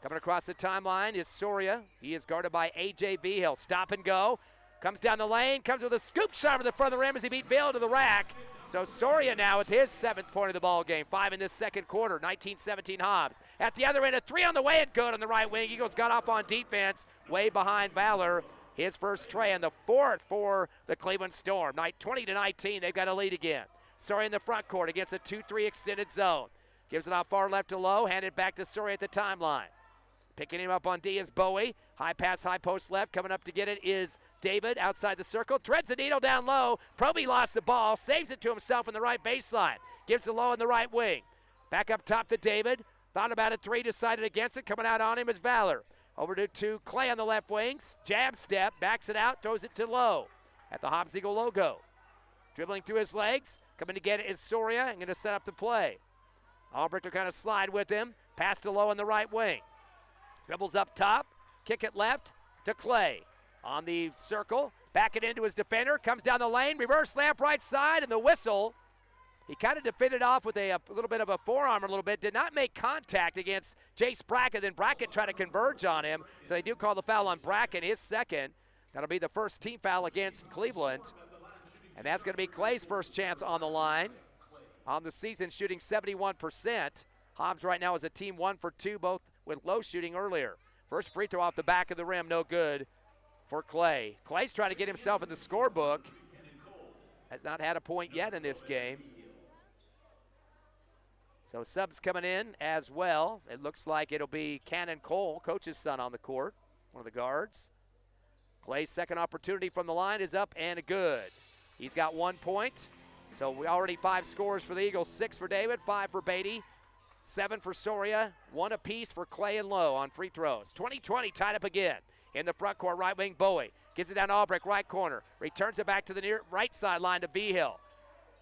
Coming across the timeline is Soria. He is guarded by A.J. Vigil. Stop and go. Comes down the lane, comes with a scoop shot over the front of the rim as he beat Vigil to the rack. So Soria now with his 7th point of the ball game. 5 in this second quarter, 19-17 Hobbs. At the other end, a 3 on the way and good on the right wing. Eagles got off on defense, way behind Valor. His first tray and the 4th for the Cleveland Storm. 20-19, they've got a lead again. Soria in the front court against a 2-3 extended zone. Gives it off far left to Lowe, handed back to Soria at the timeline. Picking him up on D is Bowie. High pass, high post left. Coming up to get it is David outside the circle. Threads the needle down low. Proby lost the ball. Saves it to himself in the right baseline. Gives it low in the right wing. Back up top to David. Thought about a 3, decided against it. Coming out on him is Valor. Over to Clay on the left wing. Jab step. Backs it out. Throws it to Lowe at the Hobbs Eagle logo. Dribbling through his legs. Coming to get it is Soria. And going to set up the play. Albrecht will kind of slide with him. Pass to Lowe in the right wing. Dribbles up top, kick it left to Clay. On the circle, back it into his defender, comes down the lane, reverse layup right side, and the whistle. He kind of defended off with a little bit of a forearm did not make contact against Jace Brackett, then Brackett tried to converge on him, so they do call the foul on Brackett, his second. That'll be the first team foul against Cleveland, and that's going to be Clay's first chance on the line. On the season, shooting 71%. Hobbs right now is a team 1 for 2, both with low shooting earlier. First free throw off the back of the rim, no good for Clay. Clay's trying to get himself in the scorebook. Has not had a point yet in this game. So subs coming in as well. It looks like it'll be Cannon Cole, coach's son, on the court, one of the guards. Clay's second opportunity from the line is up and good. He's got 1 point. So we already 5 scores for the Eagles, 6 for David, 5 for Beatty. 7 for Soria, 1 apiece for Clay and Lowe on free throws. 20-20 tied up again. In the front court, right wing Bowie. Gives it down to Albrecht, right corner. Returns it back to the near right sideline to Vigil.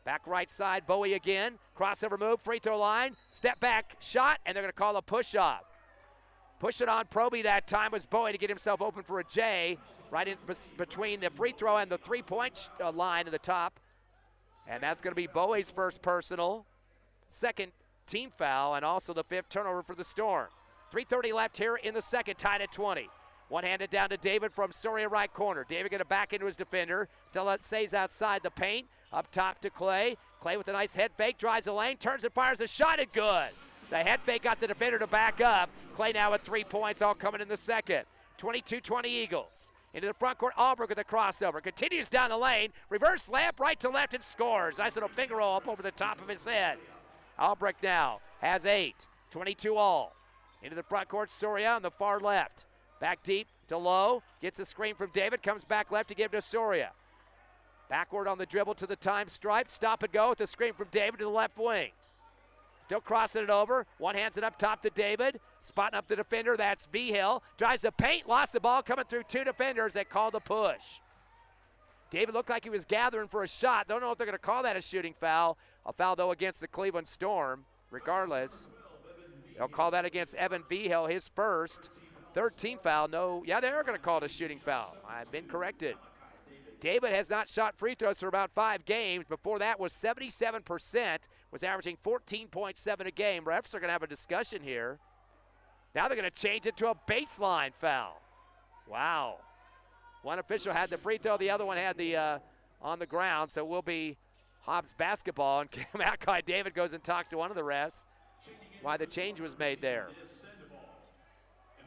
Back right side, Bowie again. Crossover move, free throw line. Step back, shot, and they're going to call a push-off. Push it on Proby that time was Bowie to get himself open for a J. Right in between the free throw and the three-point line at the top. And that's going to be Bowie's first personal. Second team foul, and also the 5th turnover for the Storm. 3:30 left here in the second, tied at 20. One-handed down to David from Soria right corner. David going to back into his defender. Still stays outside the paint. Up top to Clay. Clay with a nice head fake, drives the lane, turns and fires a shot, and good. The head fake got the defender to back up. Clay now with 3 points, all coming in the second. 22-20 Eagles. Into the front court, Albrecht with a crossover. Continues down the lane. Reverse layup, right to left, and scores. Nice little finger roll up over the top of his head. Albrecht now has 8, 22 all. Into the front court, Soria on the far left. Back deep to Lowe, gets a screen from David, comes back left to give to Soria. Backward on the dribble to the time stripe, stop and go with the screen from David to the left wing. Still crossing it over, one hands it up top to David, spotting up the defender, that's Vigil. Drives the paint, lost the ball, coming through 2 defenders that called the push. David looked like he was gathering for a shot. Don't know if they're going to call that a shooting foul. A foul, though, against the Cleveland Storm. Regardless, they'll call that against Evan Vigil, his first. 3rd team foul. No, yeah, they are going to call it a shooting foul. I've been corrected. David has not shot free throws for about 5 games. Before that was 77%, was averaging 14.7 a game. Refs are going to have a discussion here. Now they're going to change it to a baseline foul. Wow. One official had the free throw, the other one had the on the ground, so it will be Hobbs basketball. And Malachi David goes and talks to one of the refs why the change was made there.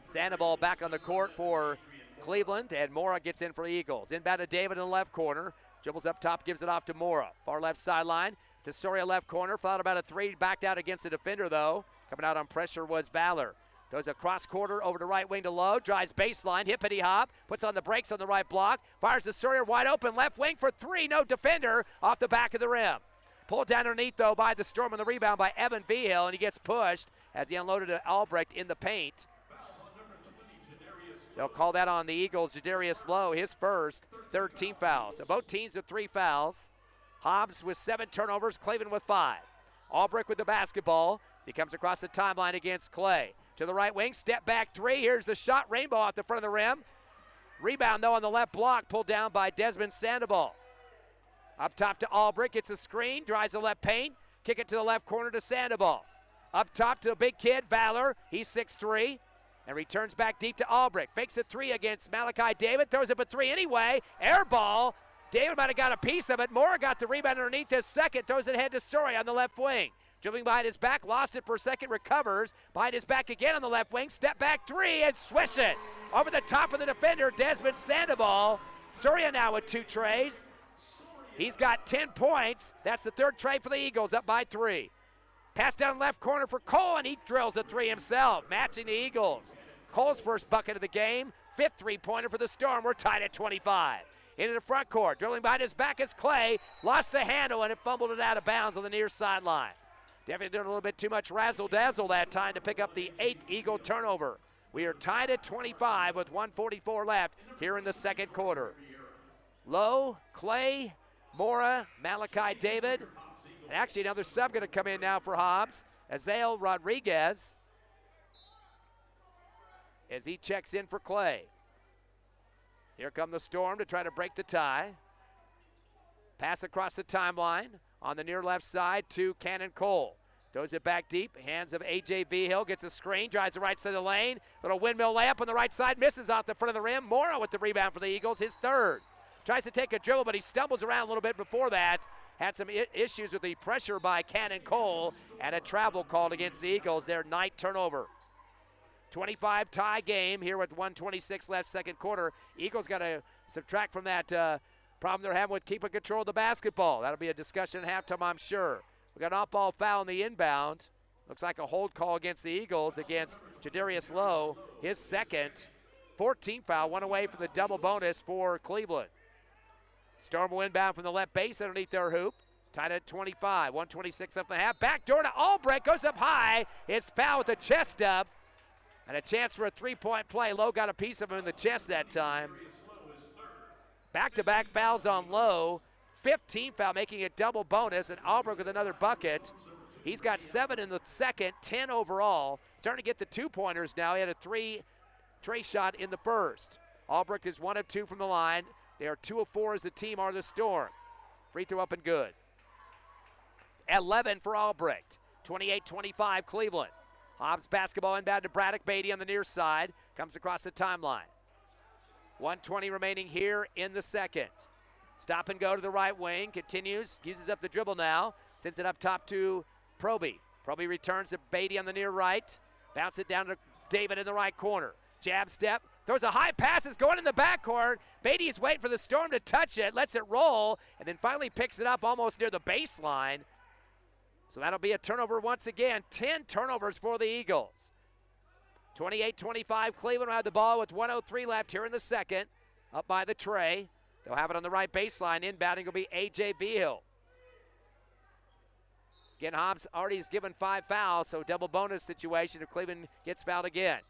Sandoval back on the court for Cleveland, and Mora gets in for the Eagles. Inbound to David in the left corner. Dribbles up top, gives it off to Mora. Far left sideline to Soria left corner. Thought about a 3, backed out against the defender though. Coming out on pressure was Valor. Goes across quarter over to right wing to Lowe. Drives baseline, hippity hop. Puts on the brakes on the right block. Fires to Soria wide open left wing for 3. No defender off the back of the rim. Pulled down underneath though by the Storm on the rebound by Evan Vigil, and he gets pushed as he unloaded to Albrecht in the paint. They'll call that on the Eagles, Jadarius Lowe, his first, 3rd team foul. So both teams with 3 fouls. Hobbs with 7 turnovers, Cleveland with 5. Albrecht with the basketball as he comes across the timeline against Clay. To the right wing, step back 3. Here's the shot, rainbow off the front of the rim. Rebound though on the left block, pulled down by Desmond Sandoval. Up top to Albrecht, gets a screen, drives the left paint, Kick it to the left corner to Sandoval. Up top to the big kid, Valor. He's 6'3", and returns back deep to Albrecht. Fakes a three against Malachi David. Throws up a three anyway. Air ball. David might have got a piece of it. Mora got the rebound underneath this second. Throws it ahead to Soria on the left wing. Dribbling behind his back. Lost it for a second. Recovers. Behind his back again on the left wing. Step back three and swish it. Over the top of the defender, Desmond Sandoval. Soria now with 2 trays. He's got 10 points. That's the 3rd tray for the Eagles, up by 3. Pass down left corner for Cole, and he drills a 3 himself, matching the Eagles. Cole's first bucket of the game, 5th three-pointer for the Storm. We're tied at 25. Into the front court, dribbling behind his back is Clay. Lost the handle, and it fumbled it out of bounds on the near sideline. Definitely doing a little bit too much razzle-dazzle that time to pick up the 8th Eagle turnover. We are tied at 25 with 1:44 left here in the second quarter. Lowe, Clay, Mora, Malachi David. And actually another sub going to come in now for Hobbs. Azael Rodriguez as he checks in for Clay. Here come the Storm to try to break the tie. Pass across the timeline on the near left side to Cannon Cole. Throws it back deep, hands of A.J. Vigil, gets a screen, drives the right side of the lane. Little windmill layup on the right side, misses off the front of the rim. Mora with the rebound for the Eagles, his 3rd. Tries to take a dribble, but he stumbles around a little bit before that. Had some issues with the pressure by Cannon Cole and a travel called against the Eagles. Their 9th turnover. 25 tie game here with 1:26 left second quarter. Eagles got to subtract from that problem they're having with keeping control of the basketball. That'll be a discussion at halftime, I'm sure. We got an off-ball foul in the inbound. Looks like a hold call against the Eagles against Jadarius Lowe. His 2nd. 14th foul, 1 away from the double bonus for Cleveland. Storm will inbound from the left base underneath their hoop. Tied at 25, 1:26 left in the half. Back door to Albrecht, goes up high. It's foul with the chest up. And a chance for a 3-point play. Lowe got a piece of him in the chest that time. Back-to-back fouls on Lowe. 15th foul, making it double bonus, and Albrecht with another bucket. He's got 7 in the second, 10 overall. Starting to get the 2-pointers now. He had a 3-tray shot in the first. Albrecht is 1 of 2 from the line. They are 2 of 4 as the team are the Storm. Free throw up and good. 11 for Albrecht. 28-25 Cleveland. Hobbs basketball inbound to Braddock Beatty on the near side. Comes across the timeline. 1:20 remaining here in the second. Stop and go to the right wing. Continues. Uses up the dribble now. Sends it up top to Proby. Proby returns to Beatty on the near right. Bounce it down to David in the right corner. Jab step. Throws a high pass. It's going in the backcourt. Beatty is waiting for the Storm to touch it. Lets it roll. And then finally picks it up almost near the baseline. So that'll be a turnover once again. 10 turnovers for the Eagles. 28-25 Cleveland will have the ball with 1:03 left here in the second. Up by the tray. They'll have it on the right baseline. Inbounding will be A.J. Vigil. Again, Hobbs already has given 5 fouls, so double bonus situation if Cleveland gets fouled again.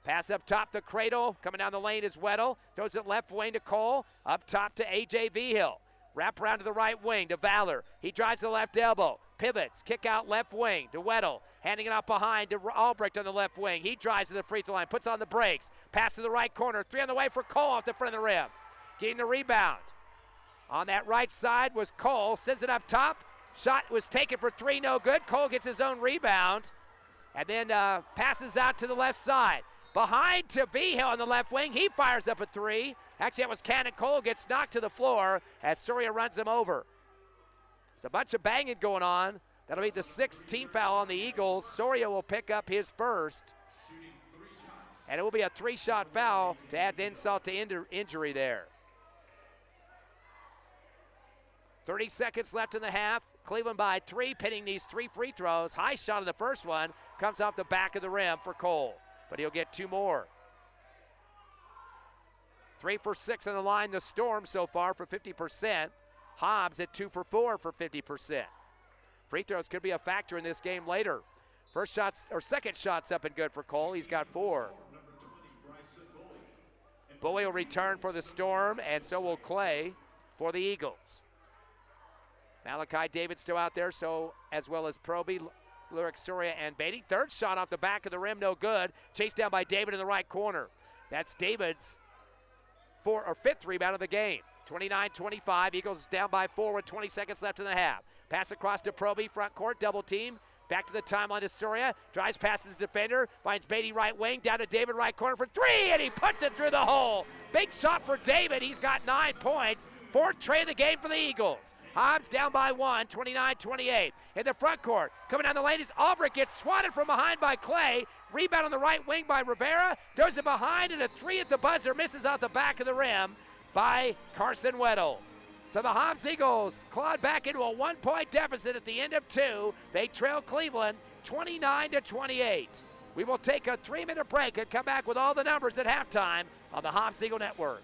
Pass up top to Cradle. Coming down the lane is Weddle. Throws it left wing to Cole. Up top to A.J. Vigil. Wrap around to the right wing to Valor. He drives the left elbow. Pivots. Kick out left wing to Weddle. Handing it out behind to Albrecht on the left wing. He drives to the free throw line. Puts on the brakes. Pass to the right corner. 3 on the way for Cole off the front of the rim. Getting the rebound. On that right side was Cole. Sends it up top. Shot was taken for 3. No good. Cole gets his own rebound. And then passes out to the left side. Behind to Vigil on the left wing. He fires up a 3. Actually, that was Cannon Cole. Gets knocked to the floor as Soria runs him over. There's a bunch of banging going on. That'll be the 6th team foul on the Eagles. Soria will pick up his first. And it will be a 3-shot foul to add the insult to injury there. 30 seconds left in the half. Cleveland by 3, pinning these 3 free throws. High shot of the first one comes off the back of the rim for Cole, but he'll get 2 more. 3 for 6 on the line, the Storm so far for 50%. Hobbs at 2 for 4 for 50%. Free throws could be a factor in this game later. First shots or second shots up and good for Cole. He's got 4. Bowie will return for the Storm, and so will Clay for the Eagles. Malachi David still out there, so as well as Proby, Lyric, Soria, and Beatty. Third shot off the back of the rim, no good. Chased down by David in the right corner. That's David's 4th or 5th rebound of the game. 29-25. Eagles down by 4 with 20 seconds left in the half. Pass across to Proby, front court, double team. Back to the timeline to Surya. Drives past his defender. Finds Beatty right wing. Down to David right corner for three. And he puts it through the hole. Big shot for David. He's got 9 points. 4th trade of the game for the Eagles. Hobbs down by 1, 29-28. In the front court, coming down the lane is Albrecht. Gets swatted from behind by Clay. Rebound on the right wing by Rivera. Throws it behind, and a 3 at the buzzer. Misses out the back of the rim by Carson Weddle. So the Hobbs Eagles clawed back into a 1-point deficit at the end of 2. They trail Cleveland 29-28. We will take a 3-minute break and come back with all the numbers at halftime on the Hobbs Eagle Network.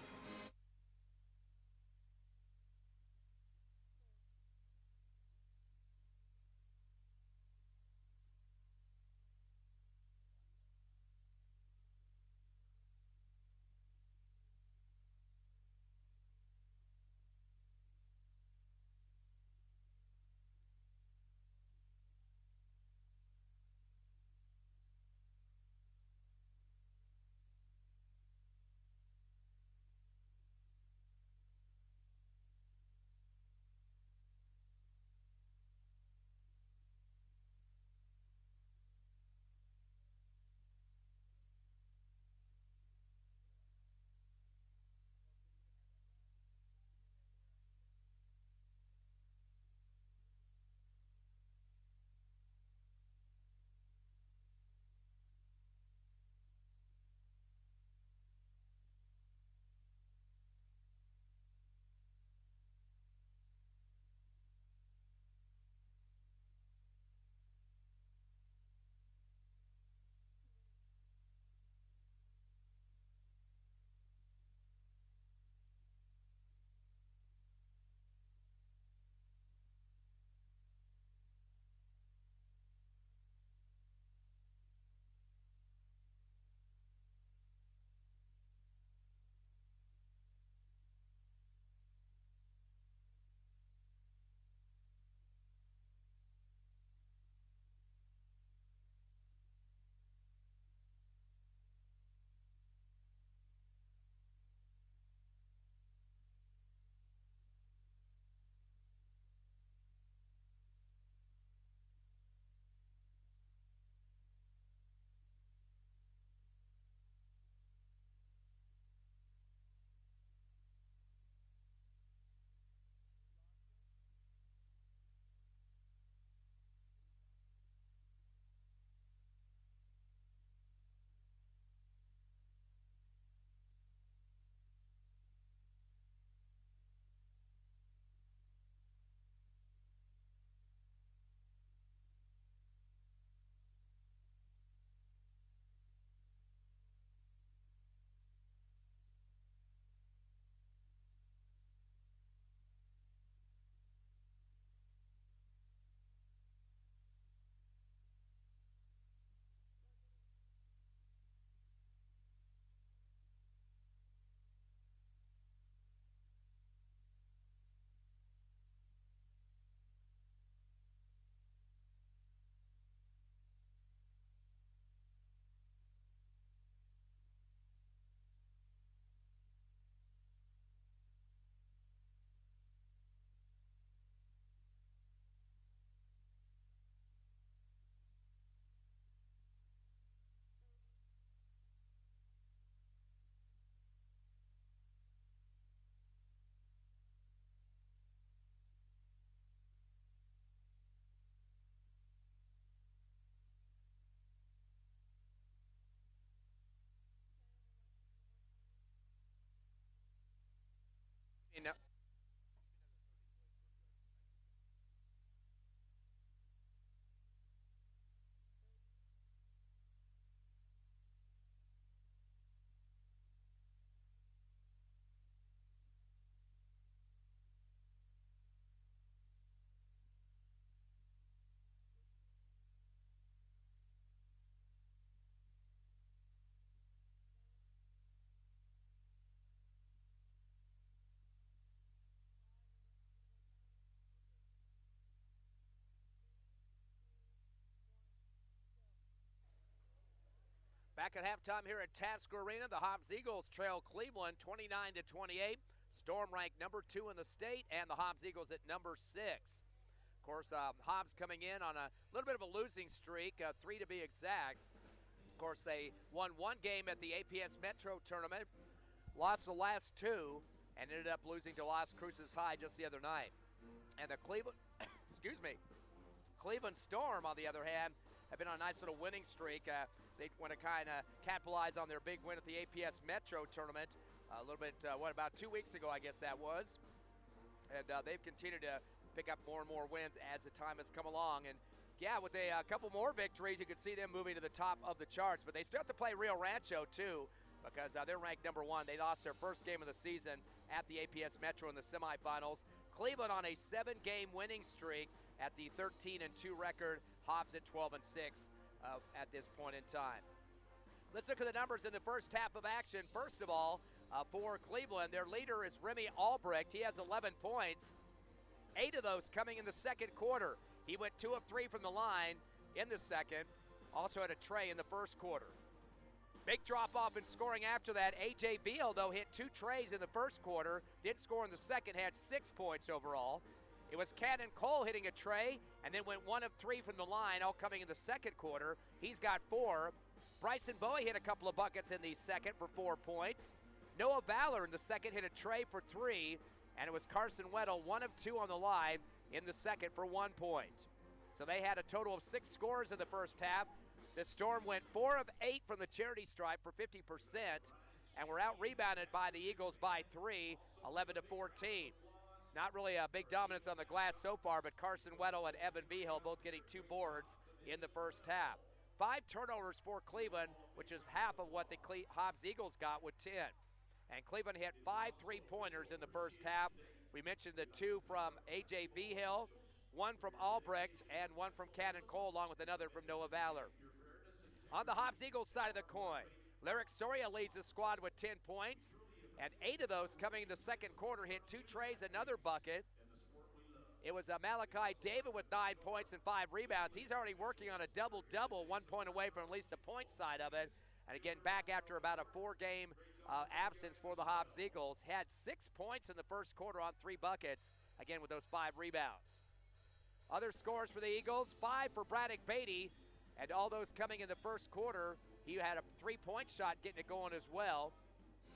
Back at halftime here at Tasker Arena, the Hobbs Eagles trail Cleveland 29-28. Storm ranked number 2 in the state, and the Hobbs Eagles at number 6. Of course, Hobbs coming in on a little bit of a losing streak, 3 to be exact. Of course, they won 1 game at the APS Metro tournament, lost the last 2, and ended up losing to Las Cruces High just the other night. And the Cleveland, Cleveland Storm, on the other hand, have been on a nice little winning streak. They want to kind of capitalize on their big win at the APS Metro tournament a little bit, about 2 weeks ago, I guess that was. And they've continued to pick up more and more wins as the time has come along. And yeah, with a couple more victories, you could see them moving to the top of the charts. But they still have to play Rio Rancho, too, because they're ranked number 1. They lost their first game of the season at the APS Metro in the semifinals. Cleveland on a 7-game winning streak at the 13-2 record. Hobbs at 12-6 at this point in time. Let's look at the numbers in the first half of action. First of all, for Cleveland, their leader is Remy Albrecht. He has 11 points, 8 of those coming in the second quarter. He went 2 of 3 from the line in the second, also had a tray in the first quarter. Big drop-off in scoring after that. A.J. Veal, though, hit 2 trays in the first quarter, didn't score in the second, had 6 points overall. It was Cannon Cole hitting a tray, and then went 1 of 3 from the line, all coming in the second quarter. He's got 4. Bryson Bowie hit a couple of buckets in the second for 4 points. Noah Valor in the second hit a tray for 3, and it was Carson Weddle, 1 of 2 on the line in the second for 1 point. So they had a total of 6 scores in the first half. The Storm went 4 of 8 from the charity stripe for 50%, and were out-rebounded by the Eagles by 3, 11-14. Not really a big dominance on the glass so far, but Carson Weddle and Evan Vigil both getting 2 boards in the first half. 5 turnovers for Cleveland, which is half of what the Hobbs Eagles got with 10. And Cleveland hit 5 3-pointers in the first half. We mentioned the 2 from A.J. Vigil, 1 from Albrecht, and 1 from Cannon Cole, along with another from Noah Valor. On the Hobbs Eagles side of the coin, Lyric Soria leads the squad with 10 points, and 8 of those coming in the second quarter. Hit 2 trays, another bucket. It was Malachi David with 9 points and 5 rebounds. He's already working on a double-double, 1 point away from at least the point side of it. And again, back after about a 4-game absence for the Hobbs Eagles. Had 6 points in the first quarter on 3 buckets, again with those 5 rebounds. Other scores for the Eagles, 5 for Braddock Beatty, and all those coming in the first quarter. He had a 3-point shot getting it going as well.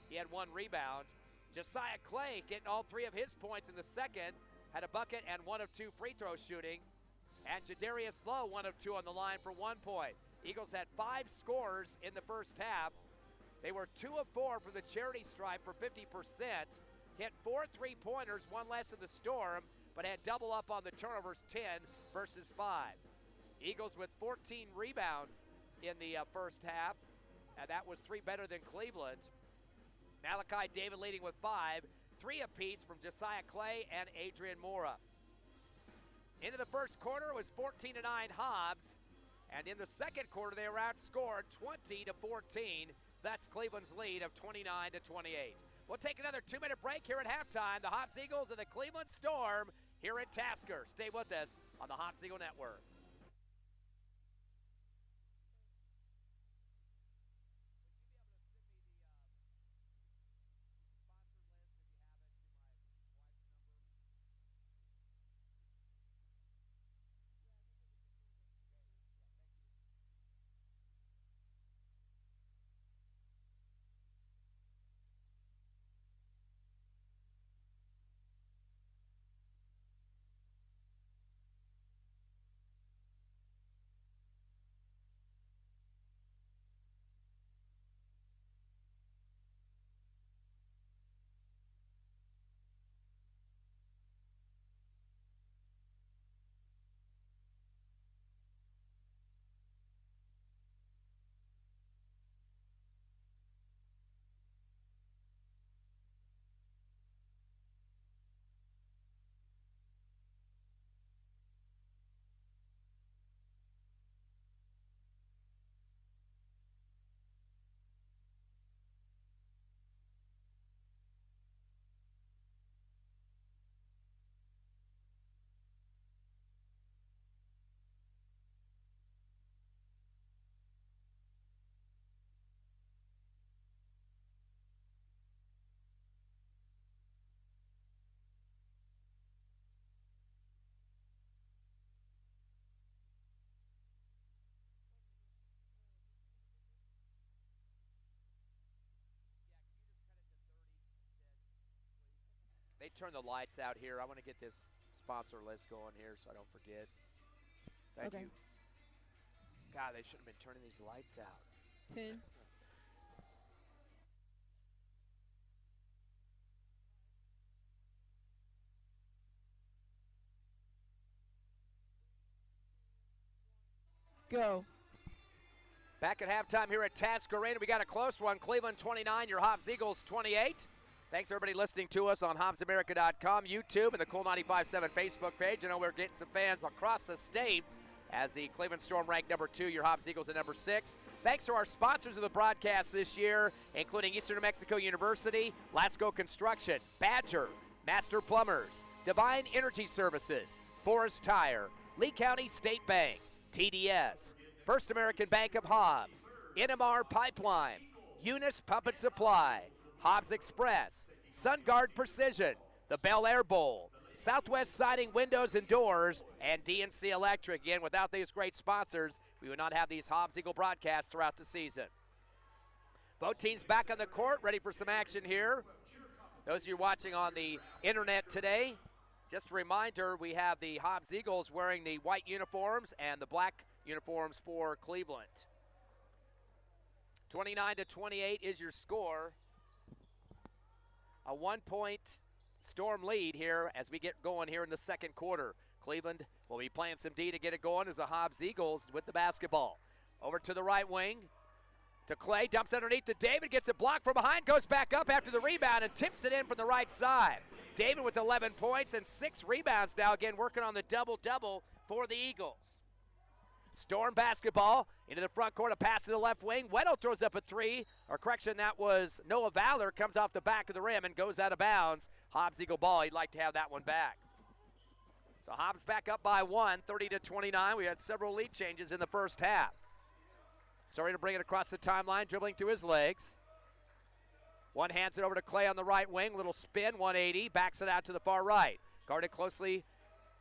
He had 1 rebound. Josiah Clay getting all 3 of his points in the second, had a bucket and 1 of 2 free throw shooting. And Jadarius Lowe, 1 of 2 on the line for 1 point. Eagles had 5 scores in the first half. They were 2 of 4 from the charity stripe for 50%. Hit 4 3-pointers, 1 less than the Storm, but had double up on the turnovers, 10 versus 5. Eagles with 14 rebounds in the first half. That was 3 better than Cleveland. Malachi David leading with 5, 3 apiece from Josiah Clay and Adrian Mora. Into the first quarter, it was 14-9 Hobbs, and in the second quarter, they were outscored 20-14. That's Cleveland's lead of 29-28. We'll take another 2-minute break here at halftime. The Hobbs Eagles and the Cleveland Storm here at Tasker. Stay with us on the Hobbs Eagle Network. me turn the lights out here. I want to get this sponsor list going here so I don't forget. Thank you. God, they should have been turning these lights out. 10. Go. Back at halftime here at Tasker Arena. We got a close one. Cleveland 29, your Hobbs Eagles 28. Thanks, everybody, listening to us on HobbsAmerica.com, YouTube, and the Cool 95.7 Facebook page. I know we're getting some fans across the state as the Cleveland Storm ranked number 2, your Hobbs Eagles at number 6. Thanks to our sponsors of the broadcast this year, including Eastern New Mexico University, Lasco Construction, Badger, Master Plumbers, Divine Energy Services, Forest Tire, Lee County State Bank, TDS, First American Bank of Hobbs, NMR Pipeline, Eunice Pump and Supply, Hobbs Express, SunGuard Precision, the Bel Air Bowl, Southwest Siding Windows and Doors, and DNC Electric. Again, without these great sponsors, we would not have these Hobbs Eagle broadcasts throughout the season. Both teams back on the court, ready for some action here. Those of you watching on the internet today, just a reminder, we have the Hobbs Eagles wearing the white uniforms and the black uniforms for Cleveland. 29-28 is your score. A 1-point Storm lead here as we get going here in the second quarter. Cleveland will be playing some D to get it going as the Hobbs Eagles with the basketball. Over to the right wing to Clay, dumps underneath to David, gets it blocked from behind, goes back up after the rebound and tips it in from the right side. David with 11 points and 6 rebounds now, again working on the double-double for the Eagles. Storm basketball into the front court, a pass to the left wing. Weddle throws up a 3, or correction, that was Noah Valor, comes off the back of the rim and goes out of bounds. Hobbs Eagle ball, he'd like to have that one back. So Hobbs back up by 1, 30-29. We had several lead changes in the first half. Sorry to bring it across the timeline, dribbling through his legs. One hands it over to Clay on the right wing, little spin, 180, backs it out to the far right. Guarded closely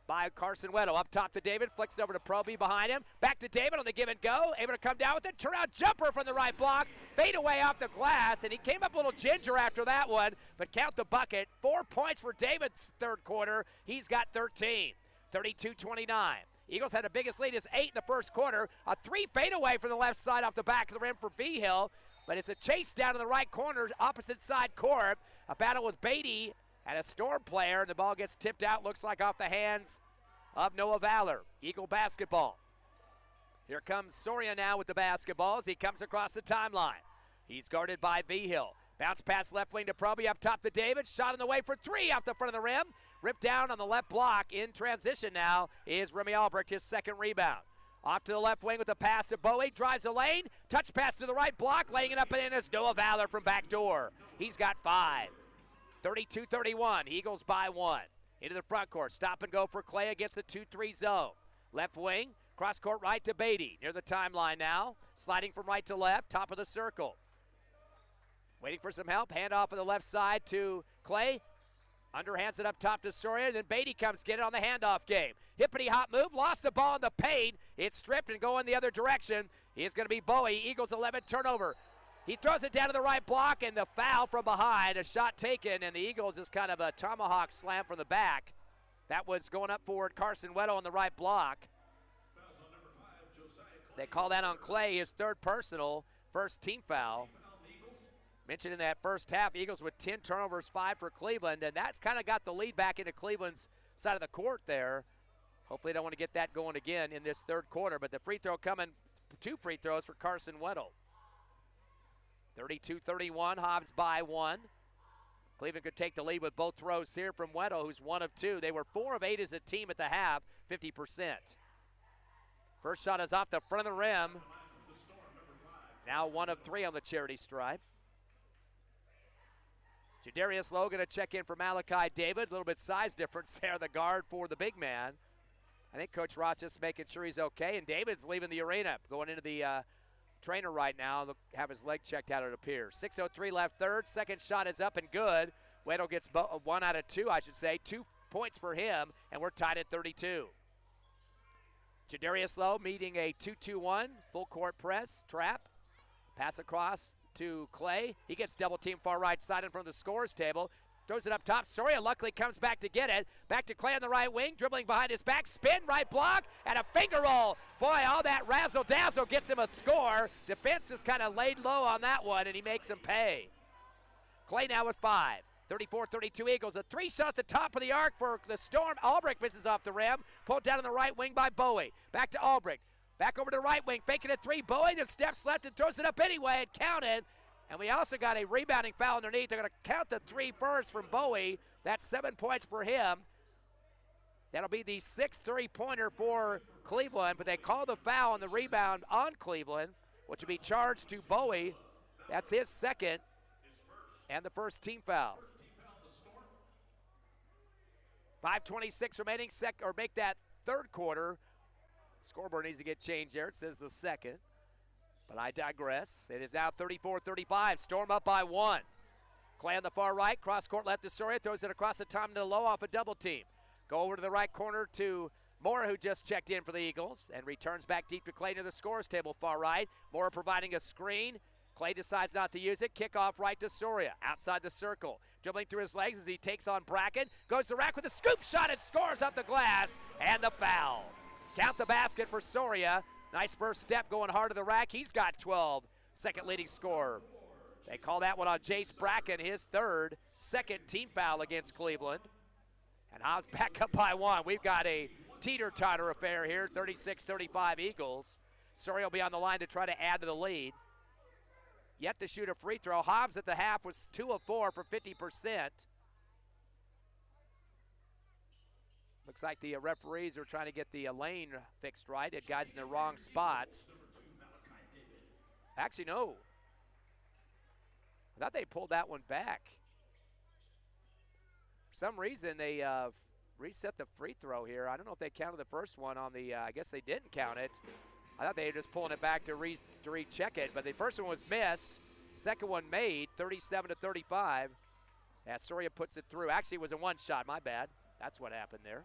by Carson Weddle. Up top to David, flicks it over to Proby behind him. Back to David on the give and go. Able to come down with it. Turnout jumper from the right block. Fade away off the glass, and he came up a little ginger after that one, but count the bucket. 4 points for David's third quarter. He's got 13. 32-29. Eagles had the biggest lead as 8 in the first quarter. A 3 fadeaway from the left side off the back of the rim for V-Hill, but it's a chase down in the right corner, opposite side court. A battle with Beatty and a Storm player. The ball gets tipped out, looks like off the hands of Noah Valor. Eagle basketball. Here comes Soria now with the basketball as he comes across the timeline. He's guarded by V-Hill. Bounce pass left wing to Proby, up top to David. Shot on the way for 3 off the front of the rim. Ripped down on the left block. In transition now is Remy Albrecht, his second rebound. Off to the left wing with a pass to Bowie. Drives the lane. Touch pass to the right block. Laying it up and in is Noah Valor from backdoor. He's got 5. 32-31. Eagles by 1. Into the front court. Stop and go for Clay against the 2-3 zone. Left wing. Cross court right to Beatty. Near the timeline now. Sliding from right to left. Top of the circle. Waiting for some help. Hand off on the left side to Clay. Underhands it up top to Soria, and then Beatty comes get it on the handoff game. Hippity hop move, lost the ball in the paint. It's stripped and going the other direction. It's going to be Bowie. Eagles 11 turnover. He throws it down to the right block, and the foul from behind. A shot taken, and the Eagles is kind of a tomahawk slam from the back. That was going up forward. Carson Weddle on the right block. They call that on Clay, his third personal, first team foul. Mentioned in that first half, Eagles with 10 turnovers, 5 for Cleveland, and that's kind of got the lead back into Cleveland's side of the court there. Hopefully they don't want to get that going again in this third quarter, but the free throw coming, 2 free throws for Carson Weddle. 32-31, Hobbs by 1. Cleveland could take the lead with both throws here from Weddle, who's 1 of 2. They were 4 of 8 as a team at the half, 50%. First shot is off the front of the rim. Now 1 of 3 on the charity stripe. Jadarius Lowe going to check in for Malachi David. A little bit size difference there, the guard for the big man. I think Coach Roth just making sure he's okay, and David's leaving the arena, going into the trainer right now. They'll have his leg checked out, it appears. 6:03 left third. Second shot is up and good. Weddle gets 1 out of 2, I should say. 2 points for him, and we're tied at 32. Jadarius Lowe meeting a 2-2-1, full court press, trap. Pass across to Clay. He gets double team far right side in front of the scorer's table. Throws it up top. Soria luckily comes back to get it. Back to Clay on the right wing, dribbling behind his back. Spin, right block, and a finger roll. Boy, all that razzle-dazzle gets him a score. Defense is kind of laid low on that one, and he makes him pay. Clay now with 5. 34-32 Eagles. A 3-shot at the top of the arc for the Storm. Albrecht misses off the rim. Pulled down on the right wing by Bowie. Back to Albrecht. Back over to the right wing. Faking a 3. Bowie then steps left and throws it up anyway and counted. And we also got a rebounding foul underneath. They're going to count the 3 first from Bowie. That's 7 points for him. That'll be the 6th 3-pointer for Cleveland, but they call the foul on the rebound on Cleveland, which will be charged to Bowie. That's his 2nd and the 1st team foul. 5:26 remaining, make that 3rd quarter. Scoreboard needs to get changed there. It says the 2nd. But I digress. It is now 34-35. Storm up by 1. Clay on the far right. Cross court left to Soria. Throws it across the top to Low off a double team. Go over to the right corner to Mora, who just checked in for the Eagles, and returns back deep to Clay near the scores table far right. Mora providing a screen. Clay decides not to use it. Kickoff right to Soria. Outside the circle. Dribbling through his legs as he takes on Bracken. Goes to the rack with a scoop shot and scores off the glass. And the foul. Count the basket for Soria. Nice first step going hard to the rack. He's got 12. 2nd leading scorer. They call that one on Jace Bracken, his 3rd, 2nd team foul against Cleveland. And Hobbs back up by 1. We've got a teeter-totter affair here, 36-35 Eagles. Soria will be on the line to try to add to the lead. Yet to shoot a free throw. Hobbs at the half was 2 of 4 for 50%. Looks like the referees are trying to get the lane fixed right. Had guys in the wrong spots. Actually, no. I thought they pulled that one back. For some reason, they reset the free throw here. I don't know if they counted the first one on the, I guess they didn't count it. I thought they were just pulling it back to recheck it, but the first one was missed. Second one made, 37-35. As Soria puts it through. Actually, it was a 1 shot, my bad. That's what happened there.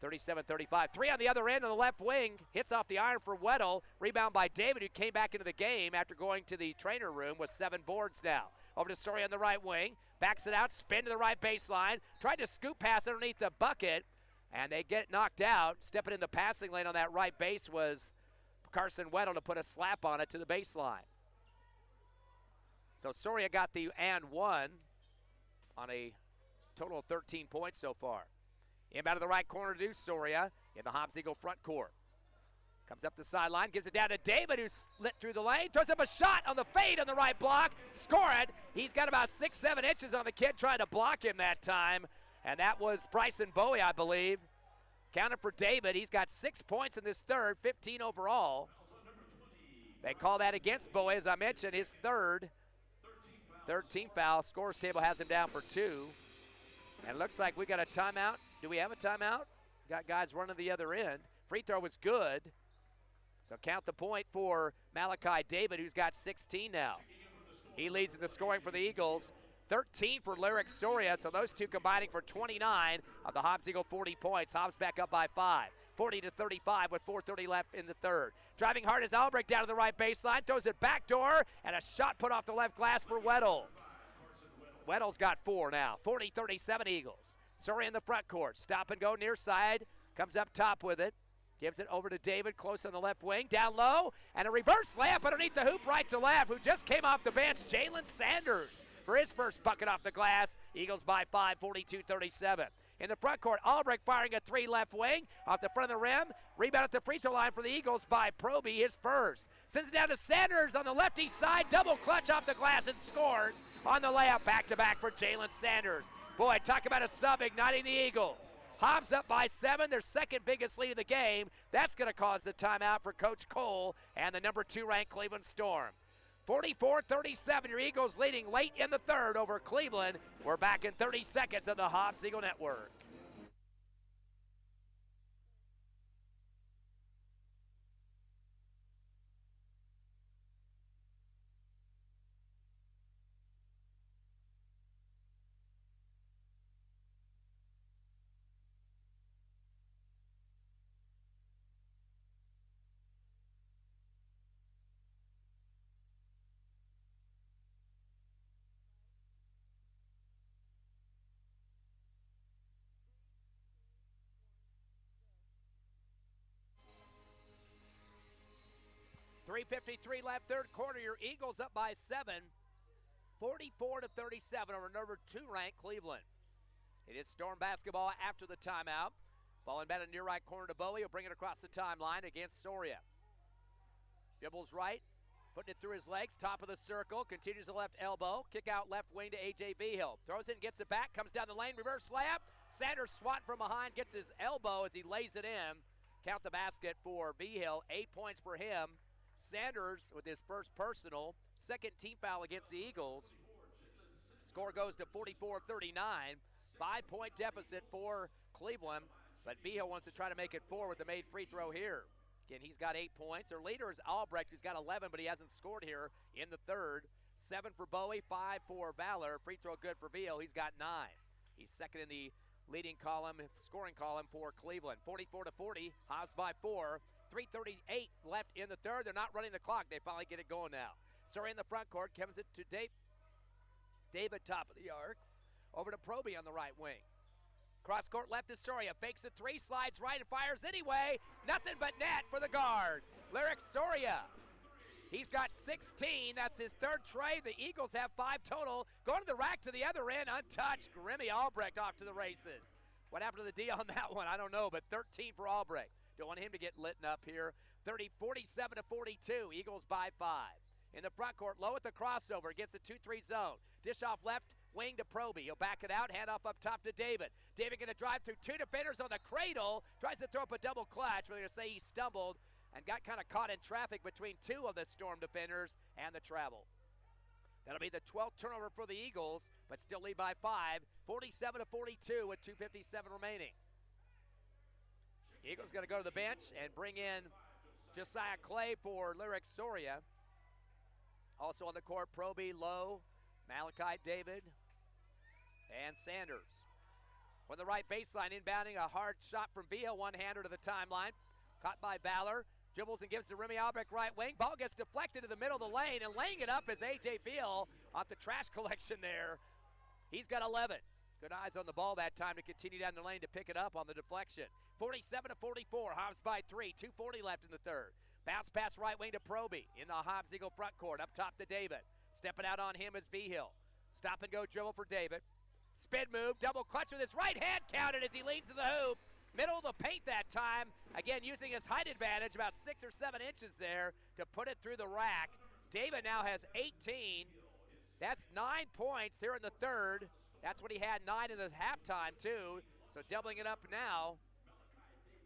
37-35. 3 on the other end on the left wing. Hits off the iron for Weddle. Rebound by David, who came back into the game after going to the trainer room with 7 boards now. Over to Soria on the right wing. Backs it out, spin to the right baseline. Tried to scoop pass underneath the bucket, and they get knocked out. Stepping in the passing lane on that right base was Carson Weddle to put a slap on it to the baseline. So Soria got the and 1 on a total of 13 points so far. Inbound to the right corner to Soria in the Hobbs Eagle front court. Comes up the sideline, gives it down to David, who's lit through the lane. Throws up a shot on the fade on the right block. Score it. He's got about 6-7 inches on the kid trying to block him that time. And that was Bryson Bowie, I believe. Counted for David. He's got 6 points in this 3rd, 15 overall. They call that against Bowie, as I mentioned, his 3rd team foul. Scores table has him down for 2. And it looks like we got a timeout. Do we have a timeout? Got guys running the other end. Free throw was good. So count the point for Malachi David, who's got 16 now. He leads in the scoring for the Eagles. 13 for Lyric Soria, so those two combining for 29 of the Hobbs Eagle 40 points. Hobbs back up by 5. 40-35 with 4:30 left in the 3rd. Driving hard is Albrecht down to the right baseline, throws it backdoor, and a shot put off the left glass for Weddle. Weddle's got 4 now. 40-37 Eagles. Soria in the front court. Stop and go near side. Comes up top with it. Gives it over to David, close on the left wing. Down low, and a reverse layup underneath the hoop right to left, who just came off the bench, Jalen Sanders, for his first bucket off the glass. Eagles by 5, 42-37. In the front court, Albrecht firing a 3 left wing off the front of the rim. Rebound at the free throw line for the Eagles by Proby, his first. Sends it down to Sanders on the lefty side. Double clutch off the glass and scores on the layup. Back-to-back for Jalen Sanders. Boy, talk about a sub igniting the Eagles. Hobbs up by 7, their 2nd biggest lead of the game. That's going to cause the timeout for Coach Cole and the number 2 ranked Cleveland Storm. 44-37, your Eagles leading late in the 3rd over Cleveland. We're back in 30 seconds on the Hobbs Eagle Network. 3:53 left, third quarter. Your Eagles up by 7, 44-37 over number 2 ranked Cleveland. It is Storm basketball after the timeout. Ball inbounded near right corner to Bowie. He'll bring it across the timeline against Soria. Dribbles right, putting it through his legs, top of the circle, continues the left elbow, kick out left wing to A.J. Vigil. Throws it and gets it back, comes down the lane, reverse layup. Sanders swat from behind, gets his elbow as he lays it in. Count the basket for Vigil, 8 points for him. Sanders with his first personal, second team foul against the Eagles. Score goes to 44-39, 5-point deficit for Cleveland, but Vigil wants to try to make it 4 with the made free throw here. Again, he's got 8 points. Their leader is Albrecht, who's got 11, but he hasn't scored here in the third. 7 for Bowie, 5 for Valor. Free throw good for Vigil. He's got 9. He's second in the leading column, scoring column for Cleveland. 44-40, Hobbs by 4. 3:38 left in the third. They're not running the clock. They finally get it going now. Surrey in the front court, comes it to David, top of the arc. Over to Proby on the right wing. Cross court left is Soria. Fakes a 3, slides right, and fires anyway. Nothing but net for the guard. Lyric Soria. He's got 16. That's his third trade. The Eagles have 5 total. Going to the rack to the other end, untouched. Grimmy Albrecht off to the races. What happened to the D on that one? I don't know, but 13 for Albrecht. Don't want him to get lit up here. 47-42. Eagles by 5. In the front court, low at the crossover. Gets a 2-3 zone. Dish off left wing to Proby. He'll back it out. Hand off up top to David. David going to drive through 2 defenders on the cradle. Tries to throw up a double clutch. We're going to say he stumbled and got kind of caught in traffic between 2 of the Storm defenders and the travel. That'll be the 12th turnover for the Eagles, but still lead by 5. 47-42 with 2:57 remaining. Eagles going to go to the bench and bring in Josiah Clay for Lyric Soria. Also on the court, Proby, Lowe, Malachi David, and Sanders. On the right baseline, inbounding a hard shot from Vigil, one-hander to the timeline. Caught by Valor. Dribbles and gives to Remy Albrecht right wing. Ball gets deflected to the middle of the lane, and laying it up is A.J. Vigil off the trash collection there. He's got 11. Good eyes on the ball that time to continue down the lane to pick it up on the deflection. 47-44, Hobbs by 3, 2:40 left in the third. Bounce pass right wing to Proby in the Hobbs Eagle front court, up top to David. Stepping out on him is Vigil. Stop and go dribble for David. Spin move, double clutch with his right hand, counted as he leads to the hoop. Middle of the paint that time. Again, using his height advantage, about 6 or 7 inches there to put it through the rack. David now has 18. That's 9 points here in the third. That's what he had 9 in the halftime, too. So doubling it up now.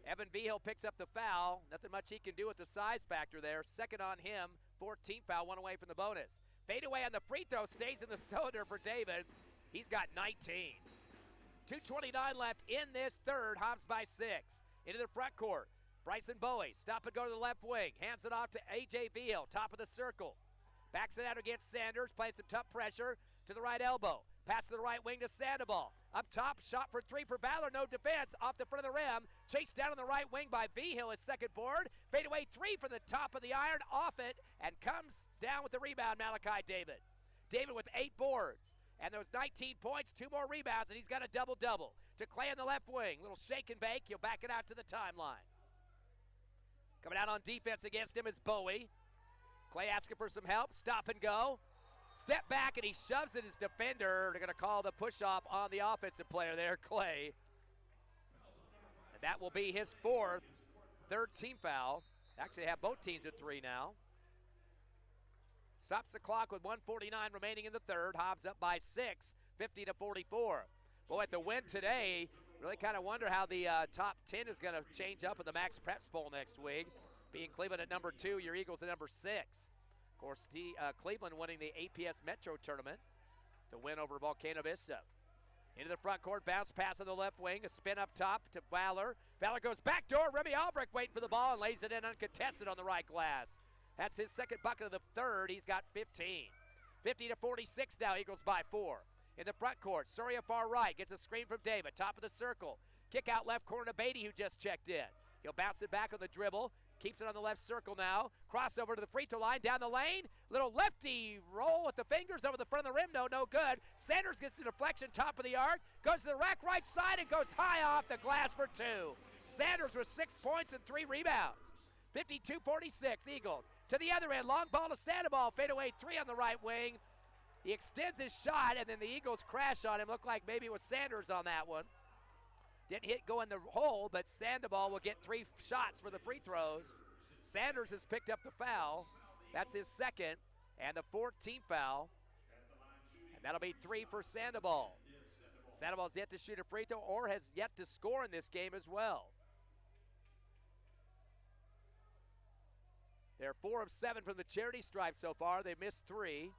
Evan Vigil picks up the foul. Nothing much he can do with the size factor there. Second on him, 14 foul, 1 away from the bonus. Fade away on the free throw, stays in the cylinder for David. He's got 19. 2:29 left in this third, Hobbs by 6. Into the front court, Bryson Bowie, stop and go to the left wing. Hands it off to A.J. Vigil, top of the circle. Backs it out against Sanders, playing some tough pressure to the right elbow. Pass to the right wing to Sandoval. Up top, shot for 3 for Valor, no defense. Off the front of the rim, chased down on the right wing by Vigil, his second board. Fade away 3 from the top of the iron, off it, and comes down with the rebound, Malachi David. David with 8 boards. And those 19 points, 2 more rebounds, and he's got a double-double. To Clay on the left wing, little shake and bake. He'll back it out to the timeline. Coming out on defense against him is Bowie. Clay asking for some help. Stop and go. Step back, and he shoves at his defender. They're going to call the push-off on the offensive player there, Clay. And that will be his 4th, 3rd team foul. Actually, they have both teams with 3 now. Stops the clock with 1:49 remaining in the third. Hobbs up by 6, 50-44. Boy, at the win today, really kind of wonder how the top 10 is going to change up in the Max Preps Bowl next week. Being Cleveland at number 2, your Eagles at number 6. Of course, Cleveland winning the APS Metro Tournament to win over Volcano Vista. Into the front court, bounce pass on the left wing, a spin up top to Valor. Valor goes backdoor, Remy Albrecht waiting for the ball and lays it in uncontested on the right glass. That's his second bucket of the third. He's got 15. 50-46 now, Eagles by 4. In the front court, Soria far right, gets a screen from David, top of the circle. Kick out left corner to Beatty, who just checked in. He'll bounce it back on the dribble, keeps it on the left circle now. Crossover to the free throw line, down the lane. Little lefty roll with the fingers over the front of the rim, no good. Sanders gets the deflection, top of the arc, goes to the rack right side and goes high off the glass for 2. Sanders with 6 points and 3 rebounds. 52-46, Eagles. to the other end. Long ball to Sandoval. Fadeaway three on the right wing. He extends his shot, and then the Eagles crash on him. Looked like maybe it was Sanders on that one. Didn't go in the hole, but Sandoval will get 3 shots for the free throws. Sanders has picked up the foul. That's his second, and the 14th foul. And that'll be 3 for Sandoval. Sandoval's yet to shoot a free throw or has yet to score in this game as well. They're 4 of 7 from the charity stripe so far. They missed 3.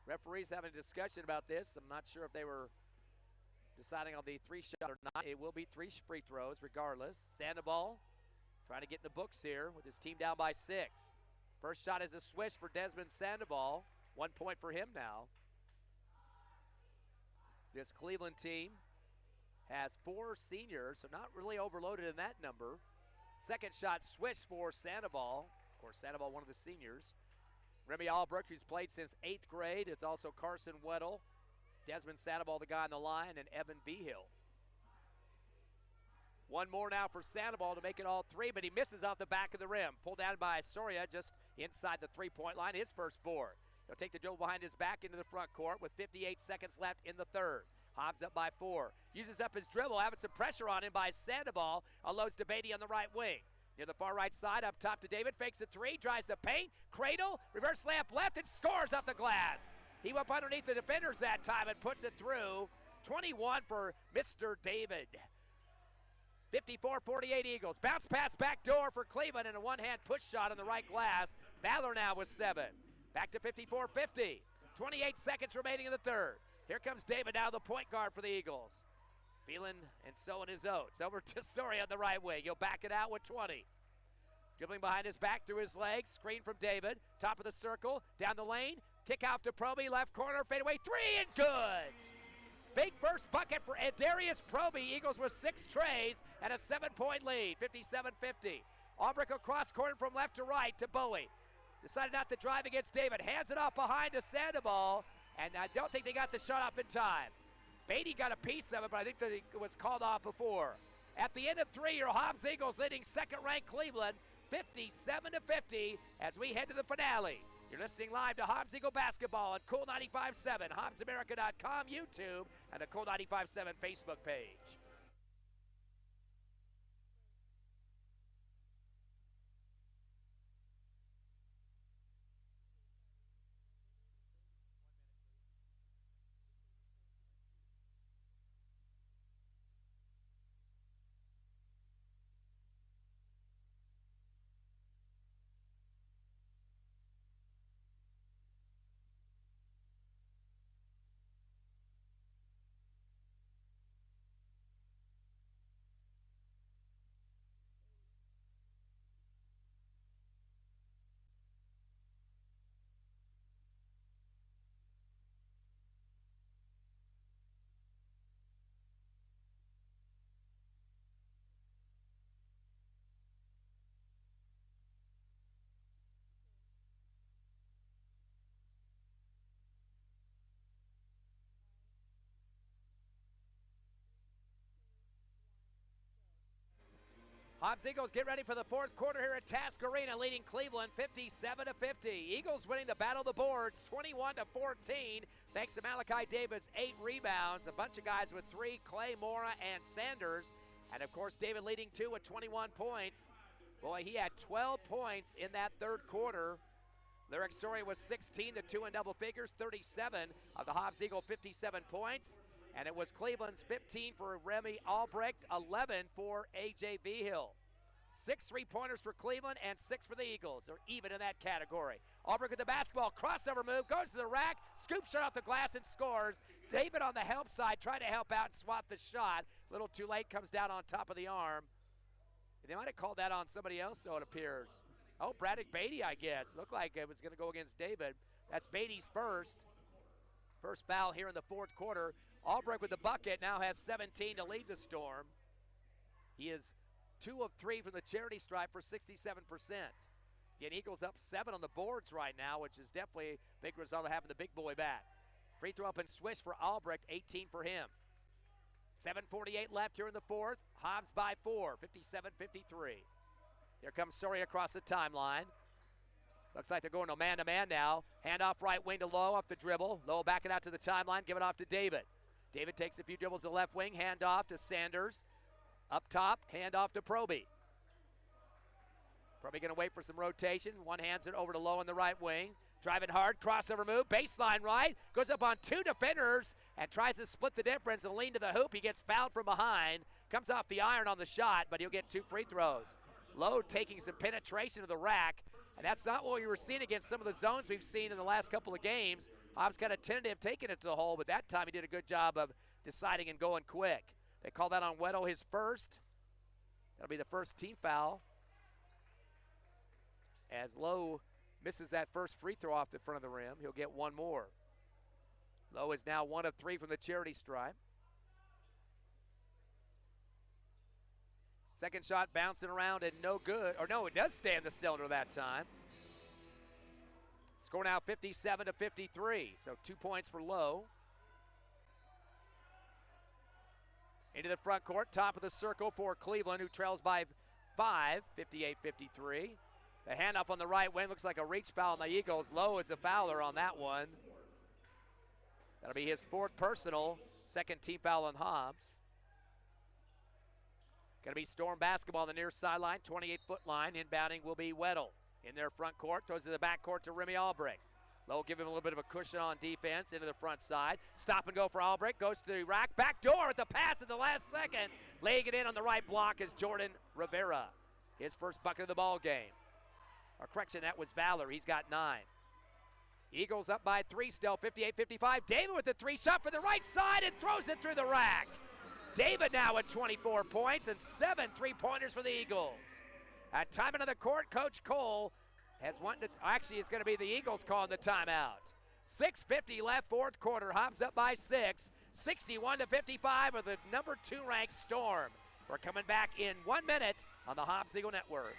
Referees having a discussion about this. I'm not sure if they were deciding on the 3-shot or not. It will be 3 free throws regardless. Sandoval trying to get in the books here with his team down by 6. First shot is a swish for Desmond Sandoval. 1 point for him now. This Cleveland team has 4 seniors, so not really overloaded in that number. Second shot swish for Sandoval. Of course, Sandoval, one of the seniors. Remy Albrecht, who's played since 8th grade. It's also Carson Weddle, Desmond Sandoval, the guy on the line, and Evan Vigil. 1 more now for Sandoval to make it all 3, but he misses off the back of the rim. Pulled down by Soria just inside the 3-point line, his first board. He'll take the dribble behind his back into the front court with 58 seconds left in the third. Hobbs up by 4. Uses up his dribble, having some pressure on him by Sandoval. Unloads to Beatty on the right wing. Near the far right side, up top to David. Fakes a 3, drives the paint. Cradle, reverse layup left, and scores off the glass. He went underneath the defenders that time and puts it through. 21 for Mr. David. 54-48 Eagles. Bounce pass back door for Cleveland and a one-hand push shot on the right glass. Valor now with 7. Back to 54-50. 28 seconds remaining in the third. Here comes David now, the point guard for the Eagles. Feeling and sowing his oats. Over to Soria on the right wing. He'll back it out with 20. Dribbling behind his back through his legs. Screen from David. Top of the circle. Down the lane. Kick out to Proby. Left corner. Fadeaway 3 and good. Big first bucket for Darius Proby. Eagles with 6 trays and a 7-point lead. 57-50. Albrecht across corner from left to right to Bowie. Decided not to drive against David. Hands it off behind to Sandoval. And I don't think they got the shot off in time. Beatty got a piece of it, but I think that it was called off before. At the end of 3, your Hobbs Eagles leading second-ranked Cleveland 57-50 as we head to the finale. You're listening live to Hobbs Eagle Basketball on Cool 95.7, HobbsAmerica.com, YouTube, and the Cool 95.7 Facebook page. Hobbs Eagles get ready for the fourth quarter here at Task Arena, leading Cleveland 57-50. Eagles winning the battle of the boards 21-14, thanks to Malachi Davis, 8 rebounds. A bunch of guys with 3, Clay, Mora, and Sanders. And, of course, David leading 2 with 21 points. Boy, he had 12 points in that third quarter. Lyric Soria was 16 to 2 in double figures, 37 of the Hobbs Eagle 57 points. And it was Cleveland's 15 for Remy Albrecht, 11 for A.J. Vigil. 6 3-pointers for Cleveland and 6 for the Eagles. They're even in that category. Albrecht with the basketball, crossover move, goes to the rack, scoop shot off the glass and scores. David on the help side trying to help out and swat the shot. A little too late, comes down on top of the arm. They might have called that on somebody else, so it appears. Oh, Braddock Beatty, I guess. Looked like it was going to go against David. That's Beatty's first. First foul here in the fourth quarter. Albrecht with the bucket now has 17 to lead the Storm. He is 2 of 3 from the charity stripe for 67%. Again, Eagles up 7 on the boards right now, which is definitely a big result of having the big boy back. Free throw up and swish for Albrecht, 18 for him. 7:48 left here in the fourth. Hobbs by 4, 57-53. Here comes Soria across the timeline. Looks like they're going to man-to-man now. Handoff right wing to Lowe off the dribble. Lowe backing out to the timeline, give it off to David. David takes a few dribbles to left wing, handoff to Sanders. Up top, handoff to Proby. Proby going to wait for some rotation. One hands it over to Lowe on the right wing. Driving hard, crossover move, baseline right. Goes up on two defenders and tries to split the difference and lean to the hoop. He gets fouled from behind. Comes off the iron on the shot, but he'll get 2 free throws. Lowe taking some penetration of the rack. And that's not what we were seeing against some of the zones we've seen in the last couple of games. Hobbs kind of tentative taking it to the hole, but that time he did a good job of deciding and going quick. They call that on Weddle his first. That'll be the first team foul. As Lowe misses that first free throw off the front of the rim, he'll get one more. Lowe is now 1 of 3 from the charity stripe. Second shot bouncing around and no good. Or no, it does stay in the cylinder that time. Score now 57-53, so 2 points for Lowe. Into the front court, top of the circle for Cleveland, who trails by 5, 58-53. The handoff on the right wing looks like a reach foul on the Eagles. Lowe is the fouler on that one. That'll be his 4th personal, 2nd team foul on Hobbs. Going to be Storm basketball on the near sideline, 28-foot line. Inbounding will be Weddle in their front court. Throws to the back court to Remy Albrecht. Lowe give him a little bit of a cushion on defense into the front side. Stop and go for Albrecht. Goes to the rack. Back door at the pass at the last second. Laying it in on the right block is Jordan Rivera. His first bucket of the ball game. Or correction, that was Valor. He's got 9. Eagles up by 3 still, 58-55. David with the 3 shot for the right side and throws it through the rack. David now with 24 points and 7 3-pointers for the Eagles. At time into the court, Coach Cole has wanted to, actually it's going to be the Eagles calling the timeout. 6:50 left, 4th quarter. Hobbs up by 6, 61-55 with the number 2 ranked Storm. We're coming back in 1 minute on the Hobbs Eagle Network.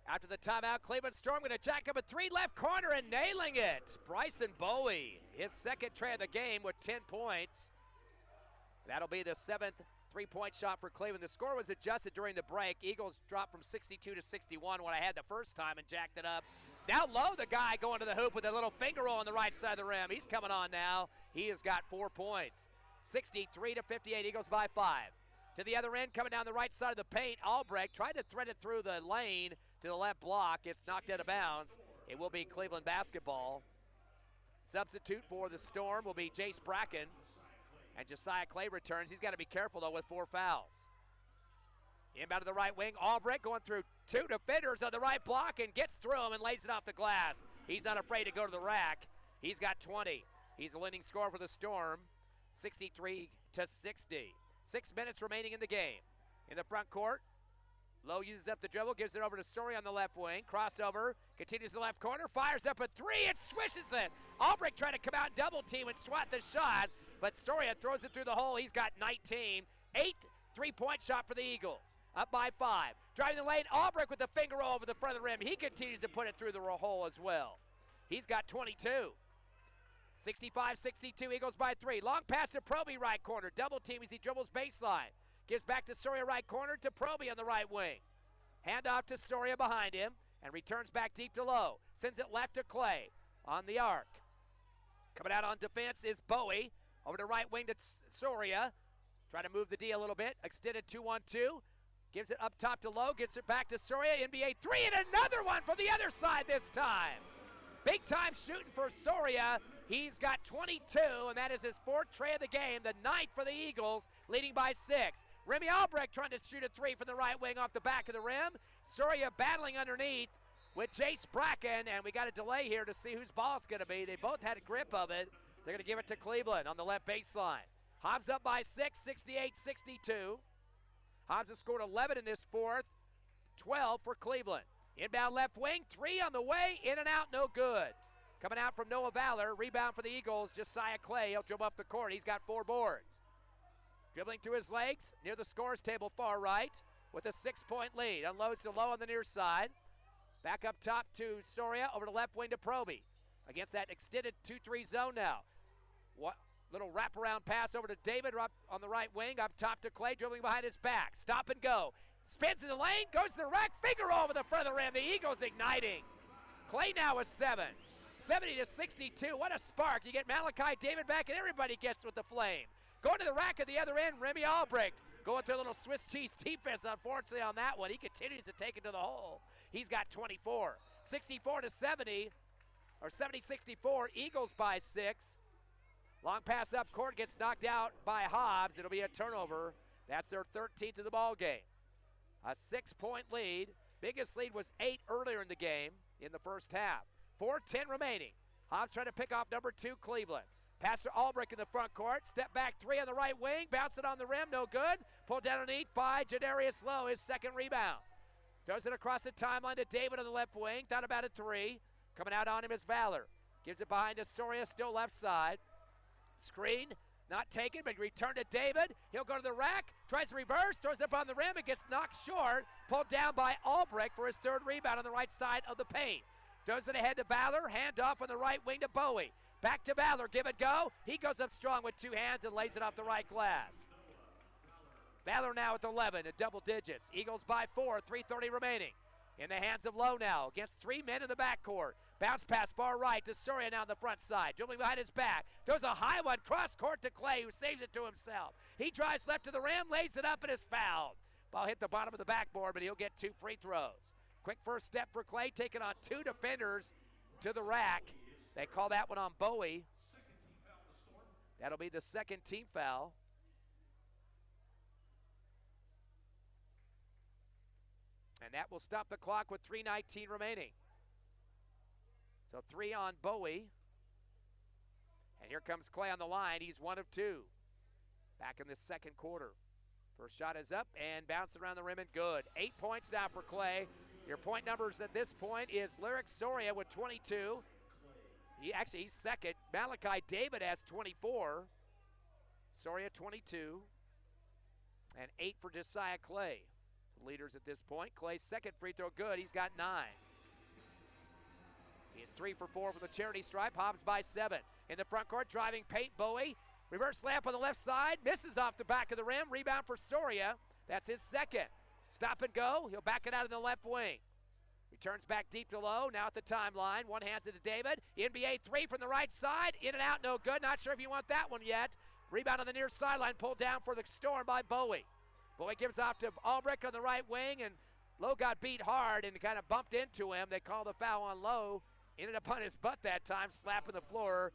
After the timeout, Cleveland Storm going to jack up a 3 left corner and nailing it. Bryson Bowie, his 2nd try of the game with 10 points. That'll be the 7th 3-point shot for Cleveland. The score was adjusted during the break. Eagles dropped from 62 to 61 when I had the first time and jacked it up. Now Lowe, the guy going to the hoop with a little finger roll on the right side of the rim. He's coming on now. He has got 4 points. 63-58, Eagles by 5. To the other end, coming down the right side of the paint, Albrecht tried to thread it through the lane to the left block. It's knocked out of bounds. It will be Cleveland basketball. Substitute for the Storm will be Jace Bracken. And Josiah Clay returns. He's got to be careful, though, with 4 fouls. Inbound to the right wing. Albrecht going through 2 defenders on the right block and gets through him and lays it off the glass. He's not afraid to go to the rack. He's got 20. He's the leading scorer for the Storm, 63-60. 6 minutes remaining in the game. In the front court, Lowe uses up the dribble, gives it over to Story on the left wing. Crossover, continues to the left corner, fires up a 3, and swishes it. Albrecht trying to come out and double team and swat the shot, but Storia throws it through the hole. He's got 19. 8th 3-point shot for the Eagles. Up by 5. Driving the lane, Albrecht with the finger roll over the front of the rim. He continues to put it through the hole as well. He's got 22. 65-62, Eagles by 3. Long pass to Proby, right corner. Double team as he dribbles baseline. Gives back to Soria, right corner, to Proby on the right wing. Hand off to Soria behind him and returns back deep to Lowe. Sends it left to Clay on the arc. Coming out on defense is Bowie. Over to right wing to Soria. Trying to move the D a little bit. Extended 2-1-2. Gives it up top to Lowe. Gets it back to Soria. NBA three and another one from the other side this time. Big time shooting for Soria. He's got 22, and that is his fourth tray of the game. The ninth for the Eagles, leading by 6. Remy Albrecht trying to shoot a three from the right wing off the back of the rim. Soria battling underneath with Jace Bracken, and we got a delay here to see whose ball it's going to be. They both had a grip of it. They're going to give it to Cleveland on the left baseline. Hobbs up by 6, 68-62. Hobbs has scored 11 in this fourth, 12 for Cleveland. Inbound left wing, 3 on the way, in and out, no good. Coming out from Noah Valor, rebound for the Eagles, Josiah Clay. He'll dribble up the court. He's got 4 boards. Dribbling through his legs, near the scores table far right, with a 6-point lead. Unloads to Low on the near side. Back up top to Soria, over to left wing to Proby. Against that extended 2-3 zone now. What little wraparound pass over to David up on the right wing, up top to Clay, dribbling behind his back. Stop and go. Spins in the lane, goes to the rack, finger over the front of the rim. The Eagles igniting. Clay now with 7. 70-62, what a spark. You get Malachi David back, and everybody gets with the flame. Going to the rack at the other end, Remy Albrecht. Going through a little Swiss cheese defense, unfortunately, on that one. He continues to take it to the hole. He's got 24. 64-70, or 70-64, Eagles by 6. Long pass up court, gets knocked out by Hobbs. It'll be a turnover. That's their 13th of the ball game. A 6-point lead. Biggest lead was 8 earlier in the game in the first half. 4:10 remaining. Hobbs trying to pick off number 2, Cleveland. Pass to Albrecht in the front court. Step back 3 on the right wing. Bounce it on the rim, no good. Pulled down underneath by Jadarius Lowe, his second rebound. Throws it across the timeline to David on the left wing. Thought about a 3. Coming out on him is Valor. Gives it behind to Soria, still left side. Screen, not taken, but returned to David. He'll go to the rack, tries to reverse, throws it up on the rim, and gets knocked short. Pulled down by Albrecht for his 3rd rebound on the right side of the paint. Throws it ahead to Valor, hand off on the right wing to Bowie. Back to Valor, give it go. He goes up strong with 2 hands and lays it off the right glass. Valor now with 11 at double digits. Eagles by 4, 3:30 remaining. In the hands of Lowe now, against 3 men in the backcourt. Bounce pass far right to Soria now on the front side. Dribbling behind his back. Throws a high one cross court to Clay, who saves it to himself. He drives left to the rim, lays it up, and is fouled. Ball hit the bottom of the backboard, but he'll get 2 free throws. Quick first step for Clay, taking on 2 defenders to the rack. They call that one on Bowie. That'll be the 2nd team foul. And that will stop the clock with 3:19 remaining. So 3 on Bowie. And here comes Clay on the line. He's 1 of 2. Back in the second quarter. First shot is up and bounced around the rim and good. 8 points now for Clay. Your point numbers at this point is Lyric Soria with 22. He's second. Malachi David has 24. Soria 22. And 8 for Josiah Clay. Leaders at this point. Clay's second free throw good. He's got 9. He is 3 for 4 from the charity stripe. Hobbs by 7. In the front court, driving paint, Bowie. Reverse slamp on the left side. Misses off the back of the rim. Rebound for Soria. That's his second. Stop and go. He'll back it out in the left wing. Returns back deep to Low. Now at the timeline. One hands it to David. NBA 3 from the right side. In and out, no good. Not sure if you want that one yet. Rebound on the near sideline. Pulled down for the Storm by Bowie. Bowie gives off to Albrecht on the right wing, and Lowe got beat hard and kind of bumped into him. They called a foul on Lowe. Ended up on his butt that time, slapping the floor.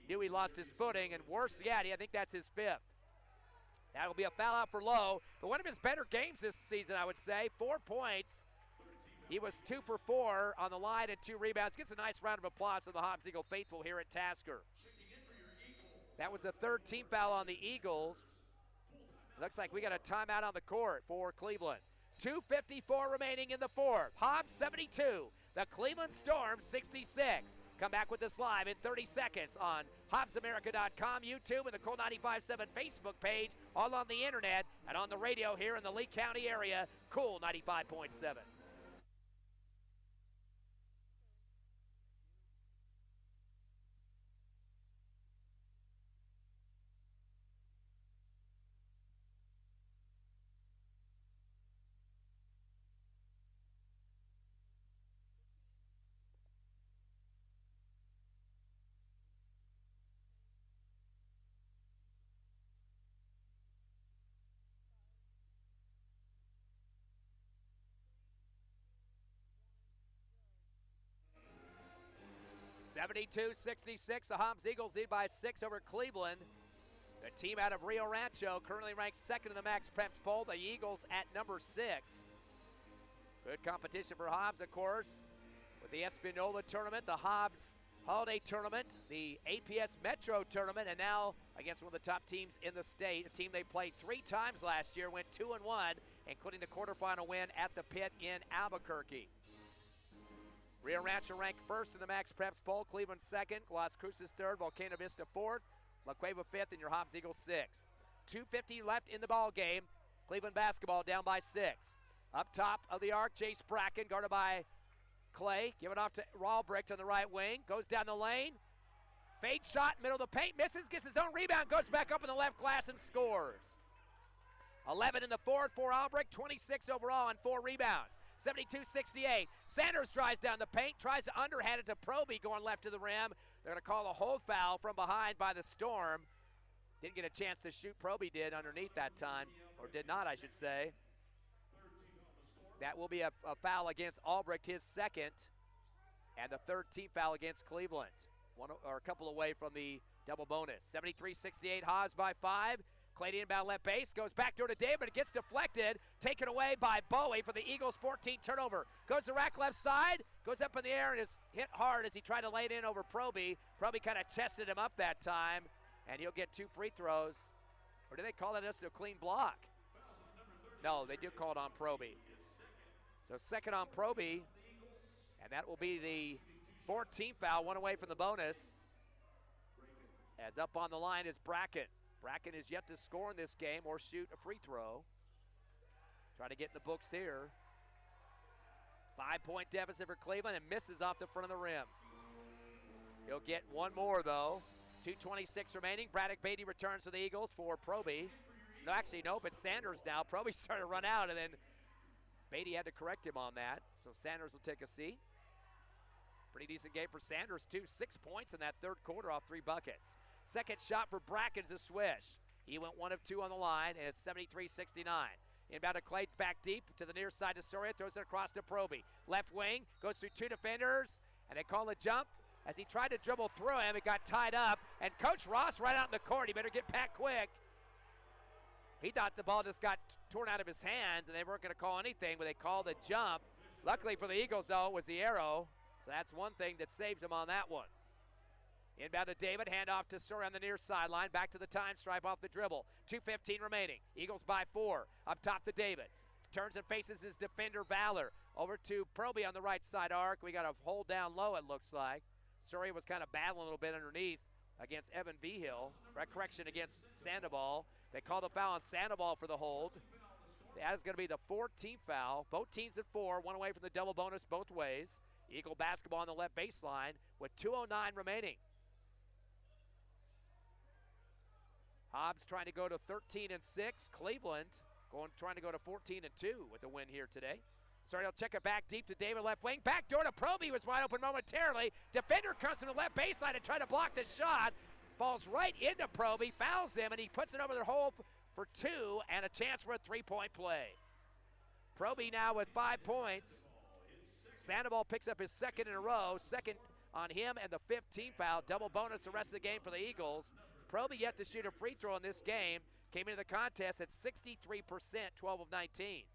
Knew he lost his footing, and worse yet, I think that's his 5th. That'll be a foul out for Lowe. But one of his better games this season, I would say. 4 points. He was 2 for 4 on the line and 2 rebounds. Gets a nice round of applause from the Hobbs Eagle faithful here at Tasker. That was the 3rd team foul on the Eagles. Looks like we got a timeout on the court for Cleveland. 2:54 remaining in the 4th. Hobbs 72. The Cleveland Storm 66. Come back with this live in 30 seconds on HobbsAmerica.com, YouTube, and the Cool 95.7 Facebook page, all on the internet and on the radio here in the Lee County area, Cool 95.7. 72-66, the Hobbs Eagles lead by 6 over Cleveland. The team out of Rio Rancho currently ranked second in the Max Preps poll. The Eagles at number 6. Good competition for Hobbs, of course, with the Espanola tournament, the Hobbs Holiday Tournament, the APS Metro Tournament, and now against one of the top teams in the state, a team they played 3 times last year, went 2-1, including the quarterfinal win at the Pit in Albuquerque. Rio Rancho ranked first in the Max Preps poll, Cleveland second, Las Cruces third, Volcano Vista fourth, La Cueva fifth, and your Hobbs Eagles sixth. 2:50 left in the ball game. Cleveland basketball down by 6. Up top of the arc, Jace Bracken, guarded by Clay. Give it off to Rawbricht on the right wing. Goes down the lane. Fade shot, middle of the paint, misses, gets his own rebound, goes back up in the left glass and scores. 11 in the fourth for Albrecht, 26 overall and 4 rebounds. 72-68. Sanders drives down the paint, tries to underhand it to Proby going left to the rim. They're going to call a hold foul from behind by the Storm. Didn't get a chance to shoot. Proby did underneath that time, or did not, I should say. That will be a foul against Albrecht, his second, and the 13th foul against Cleveland. One or a couple away from the double bonus. 73-68, Hobbs by 5. Clay inbound left base, goes back door to David, it gets deflected, taken away by Bowie for the Eagles' 14th turnover. Goes to rack left side, goes up in the air and is hit hard as he tried to lay it in over Proby. Proby kind of chested him up that time, and he'll get 2 free throws. Or do they call that just a clean block? No, they do call it on Proby. So second on Proby, and that will be the 14th foul, one away from the bonus. As up on the line is Bracken. Bracken is yet to score in this game or shoot a free throw. Trying to get in the books here. 5-point deficit for Cleveland and misses off the front of the rim. He'll get one more though. 2:26 remaining. Braddock Beatty returns to the Eagles for Proby. No, actually, no, but Sanders now. Proby started to run out and then Beatty had to correct him on that. So Sanders will take a seat. Pretty decent game for Sanders too. 6 points in that third quarter off 3 buckets. Second shot for Bracken's a swish. He went 1 of 2 on the line, and it's 73-69. Inbound to Clay, back deep to the near side to Soria, throws it across to Proby. Left wing, goes through 2 defenders, and they call a jump. As he tried to dribble through him, it got tied up, and Coach Ross right out in the court. He better get back quick. He thought the ball just got torn out of his hands, and they weren't going to call anything, but they called a jump. Luckily for the Eagles, though, it was the arrow, so that's one thing that saves him on that one. Inbound to David, handoff to Soria on the near sideline, back to the time stripe off the dribble. 2:15 remaining. Eagles by 4. Up top to David. Turns and faces his defender, Valor. Over to Proby on the right side arc. We got a hold down low, it looks like. Soria was kind of battling a little bit underneath against Evan Vigil. Correction against Sandoval. They call the foul on Sandoval for the hold. That is going to be the 14th foul. Both teams at 4, one away from the double bonus both ways. Eagle basketball on the left baseline with 2:09 remaining. Hobbs trying to go to 13-6. Cleveland trying to go to 14-2 with the win here today. Sorry, he'll check it back deep to David, left wing. Back door to Proby, was wide open momentarily. Defender comes from the left baseline and tried to block the shot. Falls right into Proby, fouls him, and he puts it over the hole for 2 and a chance for a 3-point play. Proby now with 5 points. Sandoval picks up his second in a row, second on him, and the 15th foul. Double bonus the rest of the game for the Eagles. Proby yet to shoot a free throw in this game. Came into the contest at 63%, 12 of 19.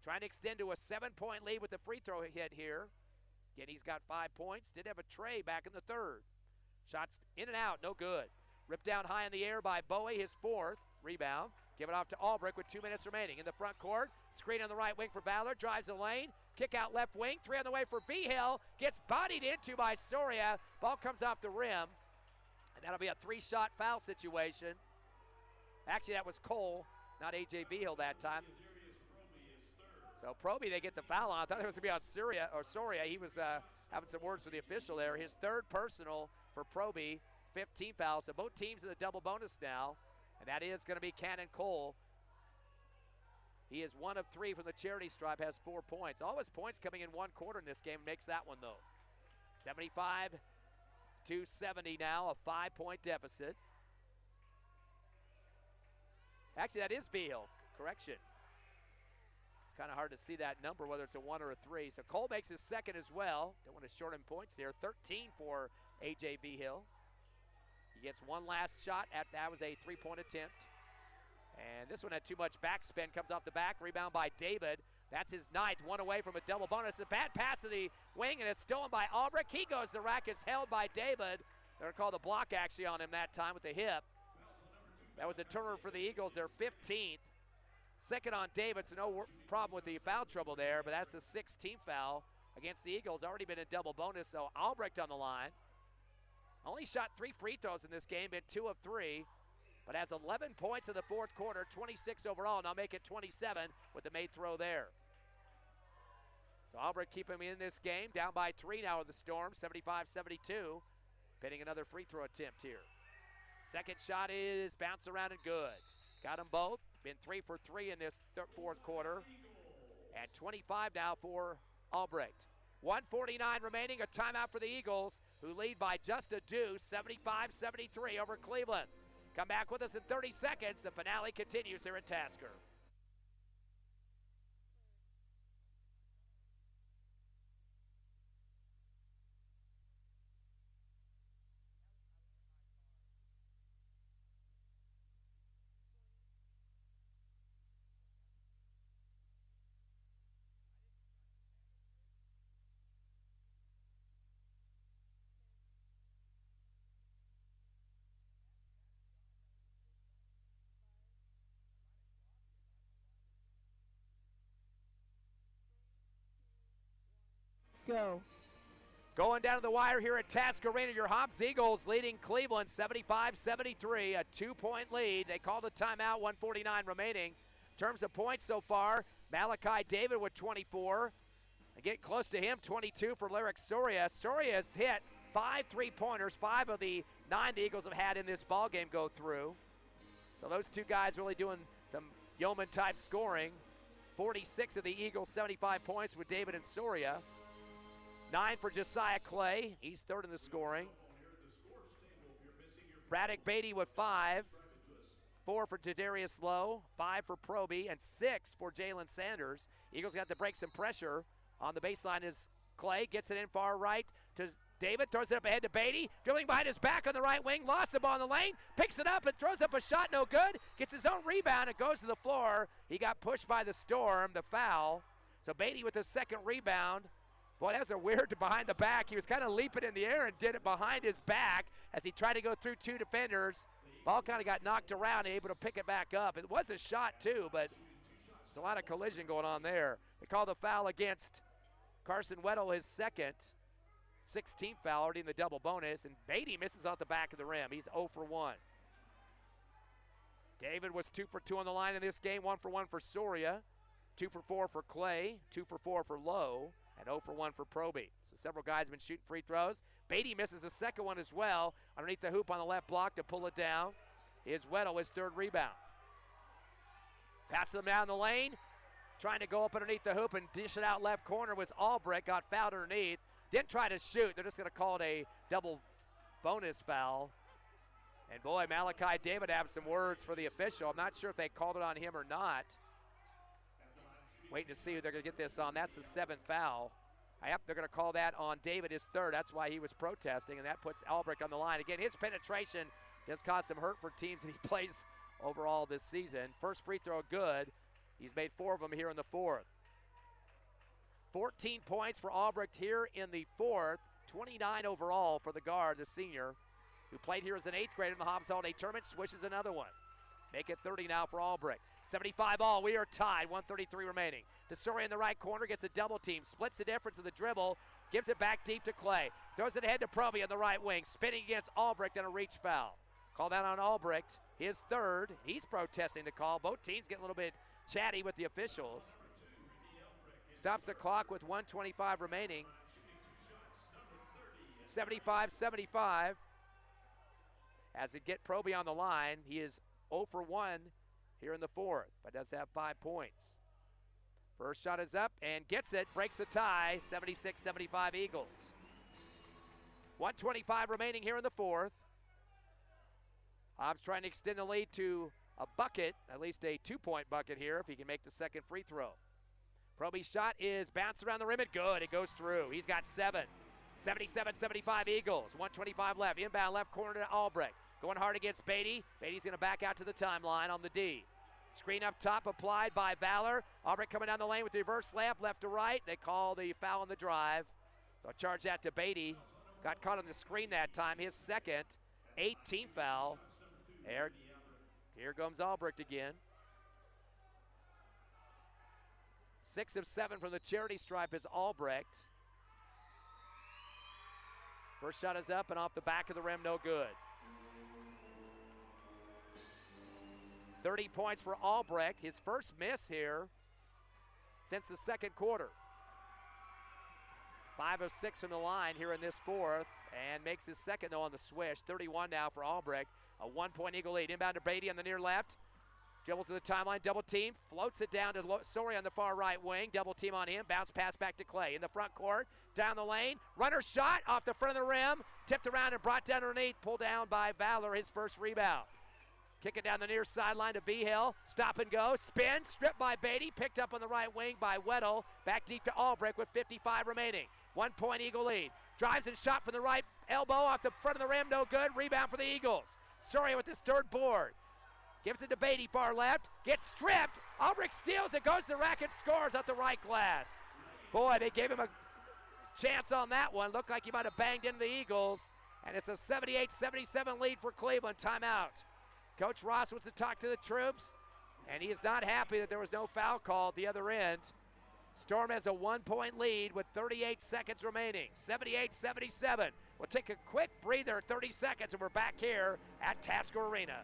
Trying to extend to a 7-point lead with the free throw hit here. Again, he's got 5 points. Did have a tray back in the third. Shots in and out, no good. Ripped down high in the air by Bowie, his 4th. Rebound. Give it off to Albrecht with 2 minutes remaining. In the front court, screen on the right wing for Valor. Drives the lane. Kick out left wing. 3 on the way for Vigil. Gets bodied into by Soria. Ball comes off the rim. And that'll be a 3-shot foul situation. Actually, that was Cole, not A.J. Vigil that time. So Proby, they get the foul on. I thought it was going to be on Soria. He was having some words with the official there. His 3rd personal for Proby, 15 fouls. So both teams in the double bonus now. And that is going to be Cannon Cole. He is 1 of 3 from the charity stripe, has 4 points. All his points coming in 1 quarter in this game, makes that one though. 75-70 now, a 5-point deficit. Actually, that is Vigil. Correction. It's kind of hard to see that number, whether it's a 1 or a 3. So Cole makes his second as well. Don't want to short him points there. 13 for A.J. Vigil. He gets one last shot. That was a three-point attempt. And this one had too much backspin. Comes off the back. Rebound by David. That's his ninth. One away from a double bonus. A bad pass to the wing, and it's stolen by Albrecht. He goes. The rack is held by David. They're going to call the block actually on him that time with the hip. That was a turnover for the Eagles. Their 15th. Second on David, so no problem with the foul trouble there, but that's the 16th foul against the Eagles. Already been a double bonus, so Albrecht on the line. Only shot 3 free throws in this game, been 2 of 3, but has 11 points in the fourth quarter, 26 overall. Now make it 27 with the made throw there. So Albrecht keeping him in this game, down by 3 now with the Storm, 75-72. Pinning another free throw attempt here. Second shot is bounce around and good. Got them both. Been 3 for 3 in this fourth quarter. And 25 now for Albrecht. 1:49 remaining, a timeout for the Eagles, who lead by just a deuce, 75-73 over Cleveland. Come back with us in 30 seconds. The finale continues here at Tasker. Go. Going down to the wire here at Tasker Arena, your Hobbs Eagles leading Cleveland 75-73, a 2-point lead. They called a timeout, 1:49 remaining. In terms of points so far, Malachi David with 24. And getting close to him, 22 for Lyric Soria. Soria's hit 5 3-pointers, 5 of the 9 the Eagles have had in this ball game go through. So those two guys really doing some yeoman-type scoring. 46 of the Eagles, 75 points with David and Soria. 9 for Josiah Clay. He's third in the scoring. Braddock Beatty with 5. 4 for Jadarius Lowe. 5 for Proby. And 6 for Jalen Sanders. Eagles got to break some pressure. On the baseline is Clay. Gets it in far right to David. Throws it up ahead to Beatty. Dribbling behind his back on the right wing. Lost the ball in the lane. Picks it up and throws up a shot. No good. Gets his own rebound. It goes to the floor. He got pushed by the Storm. The foul. So Beatty with the second rebound. Boy, that was a weird behind the back. He was kind of leaping in the air and did it behind his back as he tried to go through 2 defenders. Ball kind of got knocked around and able to pick it back up. It was a shot too, but there's a lot of collision going on there. They call the foul against Carson Weddle, his second. 16th foul already in the double bonus, and Beatty misses off the back of the rim. He's 0 for 1. David was 2 for 2 on the line in this game, 1 for 1 for Soria, 2 for 4 for Clay, 2 for 4 for Lowe, and 0 for 1 for Proby. So several guys have been shooting free throws. Beatty misses the second one as well. Underneath the hoop on the left block to pull it down is Weddle, his third rebound. Passes him down the lane. Trying to go up underneath the hoop and dish it out left corner was Albrecht. Got fouled underneath. Didn't try to shoot. They're just going to call it a double bonus foul. And boy, Malachi David have some words for the official. I'm not sure if they called it on him or not. Waiting to see who they're going to get this on. That's the 7th foul. Yep, they're going to call that on David, his third. That's why he was protesting, and that puts Albrecht on the line. Again, his penetration does cause some hurt for teams that he plays overall this season. First free throw good. He's made 4 of them here in the fourth. 14 points for Albrecht here in the fourth. 29 overall for the guard, the senior, who played here as an 8th grader in the Hobbs Holiday Tournament. Swishes another one. Make it 30 now for Albrecht. 75 all. We are tied. 1:33 remaining. DeSoria in the right corner gets a double team. Splits the difference of the dribble. Gives it back deep to Clay. Throws it ahead to Proby on the right wing. Spinning against Albrecht and a reach foul. Call that on Albrecht. His third. He's protesting the call. Both teams getting a little bit chatty with the officials. Stops the clock with 1:25 remaining. 75-75. As they get Proby on the line, he is 0 for 1 here in the fourth, but does have 5 points. First shot is up and gets it, breaks the tie, 76-75 Eagles. 1:25 remaining here in the fourth. Hobbs trying to extend the lead to a bucket, at least a 2-point bucket here if he can make the second free throw. Proby's shot is bounced around the rim and good. It goes through. He's got 7. 77-75 Eagles. 125 left. Inbound left corner to Albrecht. Going hard against Beatty. Beatty's going to back out to the timeline on the D. Screen up top applied by Valor. Albrecht coming down the lane with the reverse layup left to right. They call the foul on the drive. So charge that to Beatty. Got caught on the screen that time. His second 18th foul. Here comes Albrecht again. 6 of 7 from the charity stripe is Albrecht. First shot is up and off the back of the rim, no good. 30 points for Albrecht, his first miss here since the second quarter. 5 of 6 from the line here in this fourth, and makes his second though on the swish. 31 now for Albrecht, a 1-point Eagle lead. Inbound to Beatty on the near left. Dribbles to the timeline, double team, floats it down to Sori on the far right wing. Double team on him, bounce pass back to Clay. In the front court, down the lane. Runner shot off the front of the rim, tipped around and brought down underneath. Pulled down by Valor, his first rebound. Kick it down the near sideline to Vigil. Stop and go. Spin. Stripped by Beatty. Picked up on the right wing by Weddle. Back deep to Albrecht with 55 remaining. 1-point Eagle lead. Drives and shot from the right elbow off the front of the rim. No good. Rebound for the Eagles. Soria with his third board. Gives it to Beatty far left. Gets stripped. Albrecht steals it. Goes to the rack and scores at the right glass. Boy, they gave him a chance on that one. Looked like he might have banged into the Eagles. And it's a 78-77 lead for Cleveland. Timeout. Coach Ross wants to talk to the troops, and he is not happy that there was no foul call at the other end. Storm has a 1-point lead with 38 seconds remaining, 78-77. We'll take a quick breather, 30 seconds, and we're back here at Tasker Arena.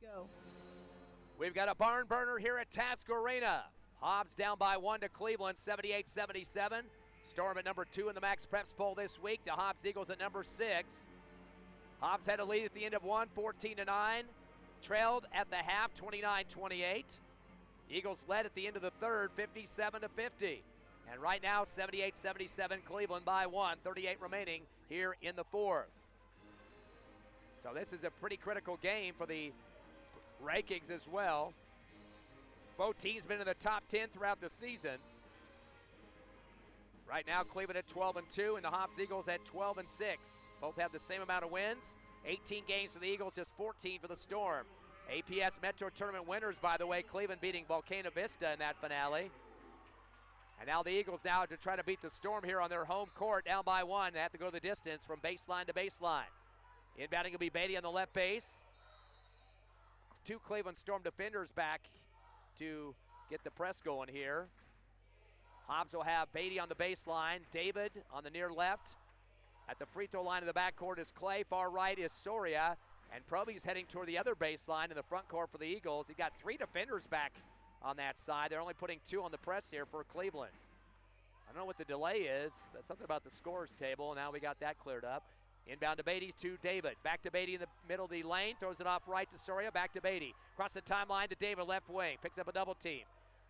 Go. We've got a barn burner here at Tasker Arena. Hobbs down by 1 to Cleveland, 78-77. Storm at number 2 in the Max Preps poll this week. The Hobbs Eagles at number 6. Hobbs had a lead at the end of 1, 14-9. Trailed at the half, 29-28. Eagles led at the end of the third, 57-50. And right now, 78-77, Cleveland by 1, 38 remaining here in the fourth. So this is a pretty critical game for the rankings as well. Both teams been in the top 10 throughout the season. Right now, Cleveland at 12-2 and the Hobbs Eagles at 12-6. Both have the same amount of wins. 18 games for the Eagles, just 14 for the Storm. APS Metro Tournament winners, by the way, Cleveland beating Volcano Vista in that finale. And now the Eagles now to try to beat the Storm here on their home court, down by 1. They have to go the distance from baseline to baseline. Inbounding will be Beatty on the left base. 2 Cleveland Storm defenders back to get the press going here. Hobbs will have Beatty on the baseline, David on the near left. At the free throw line of the backcourt is Clay, far right is Soria, and Proby's heading toward the other baseline in the front court for the Eagles. He got 3 defenders back on that side. They're only putting 2 on the press here for Cleveland. I don't know what the delay is. That's something about the scores table. Now we got that cleared up. Inbound to Beatty to David. Back to Beatty in the middle of the lane. Throws it off right to Soria. Back to Beatty. Across the timeline to David, left wing. Picks up a double team.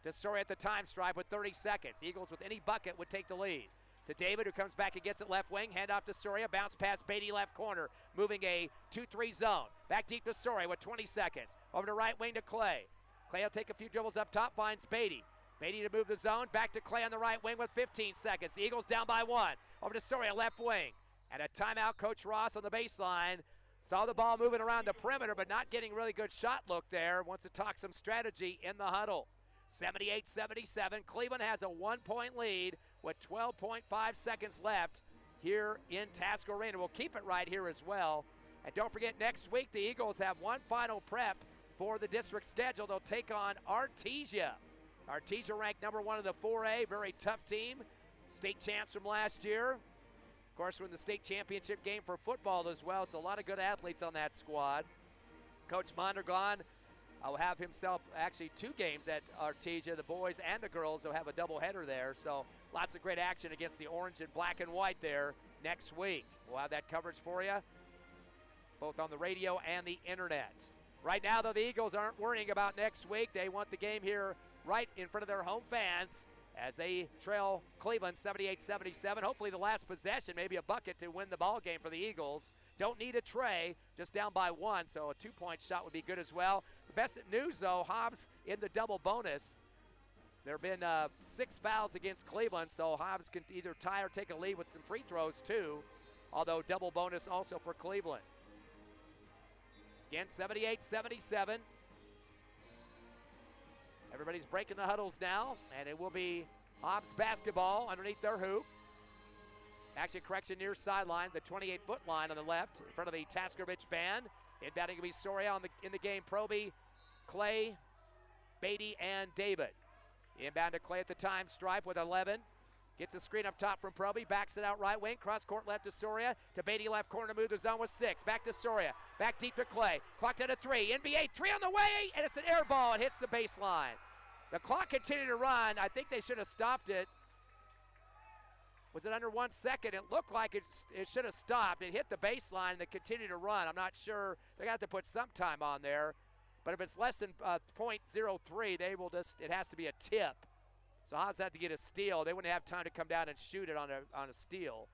To Soria at the time stripe with 30 seconds. Eagles with any bucket would take the lead. To David, who comes back and gets it left wing. Hand off to Soria. Bounce past Beatty left corner. Moving a 2-3 zone. Back deep to Soria with 20 seconds. Over to right wing to Clay. Clay will take a few dribbles up top. Finds Beatty. Beatty to move the zone. Back to Clay on the right wing with 15 seconds. The Eagles down by 1. Over to Soria, left wing. And a timeout, Coach Ross on the baseline. Saw the ball moving around the perimeter, but not getting really good shot look there. Wants to talk some strategy in the huddle. 78-77. Cleveland has a 1-point lead with 12.5 seconds left here in Tasker Arena. We'll keep it right here as well. And don't forget, next week the Eagles have one final prep for the district schedule. They'll take on Artesia. Artesia ranked number 1 in the 4A. Very tough team. State champs from last year. Of course, we're in the state championship game for football as well, so a lot of good athletes on that squad. Coach Mondragon will have himself actually 2 games at Artesia. The boys and the girls will have a doubleheader there. So lots of great action against the orange and black and white there next week. We'll have that coverage for you, both on the radio and the internet. Right now, though, the Eagles aren't worrying about next week. They want the game here right in front of their home fans as they trail Cleveland 78-77. Hopefully the last possession, maybe a bucket to win the ball game for the Eagles. Don't need a tray, just down by 1, so a 2-point shot would be good as well. The best news, though, Hobbs in the double bonus. There have been 6 fouls against Cleveland, so Hobbs can either tie or take a lead with some free throws, too, although double bonus also for Cleveland. Again, 78-77. Everybody's breaking the huddles now, and it will be Hobbs basketball underneath their hoop. Actually, correction near sideline, the 28-foot line on the left in front of the Taskovich band. Inbounding will be Soria in the game. Proby, Clay, Beatty, and David. Inbound to Clay at the time stripe with 11. Gets a screen up top from Proby, backs it out right wing, cross court left to Soria, to Beatty left corner, move the zone with 6. Back to Soria, back deep to Clay. Clock down to 3, NBA 3 on the way, and it's an air ball. It hits the baseline. The clock continued to run. I think they should have stopped it. Was it under 1 second? It looked like it should have stopped. It hit the baseline and it continued to run. I'm not sure. They're going to have to put some time on there. But if it's less than .03, they will it has to be a tip. So Hobbs had to get a steal. They wouldn't have time to come down and shoot it on a steal.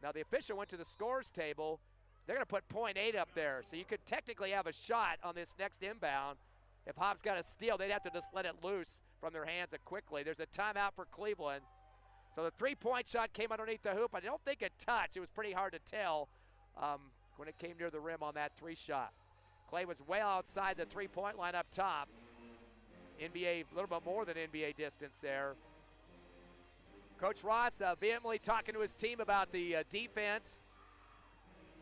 Now the official went to the scores table. They're going to put .8 up there. So you could technically have a shot on this next inbound. If Hobbs got a steal, they'd have to just let it loose from their hands quickly. There's a timeout for Cleveland. So the 3-point shot came underneath the hoop. I don't think it touched. It was pretty hard to tell when it came near the rim on that 3 shot. Clay was well outside the 3-point line up top. NBA, a little bit more than NBA distance there. Coach Ross vehemently talking to his team about the defense.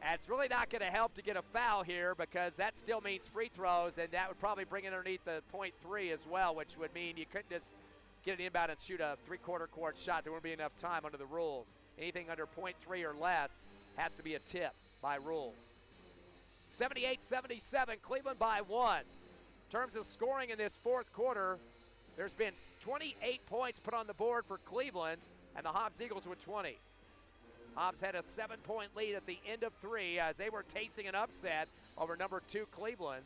And it's really not going to help to get a foul here because that still means free throws, and that would probably bring it underneath the .3 as well, which would mean you couldn't just get an inbound and shoot a 3/4 court shot. There wouldn't be enough time under the rules. Anything under .3 or less has to be a tip by rule. 78-77, Cleveland by 1. In terms of scoring in this 4th quarter, there's been 28 points put on the board for Cleveland, and the Hobbs Eagles with 20. Hobbs had a 7-point lead at the end of 3 as they were tasting an upset over number 2 Cleveland.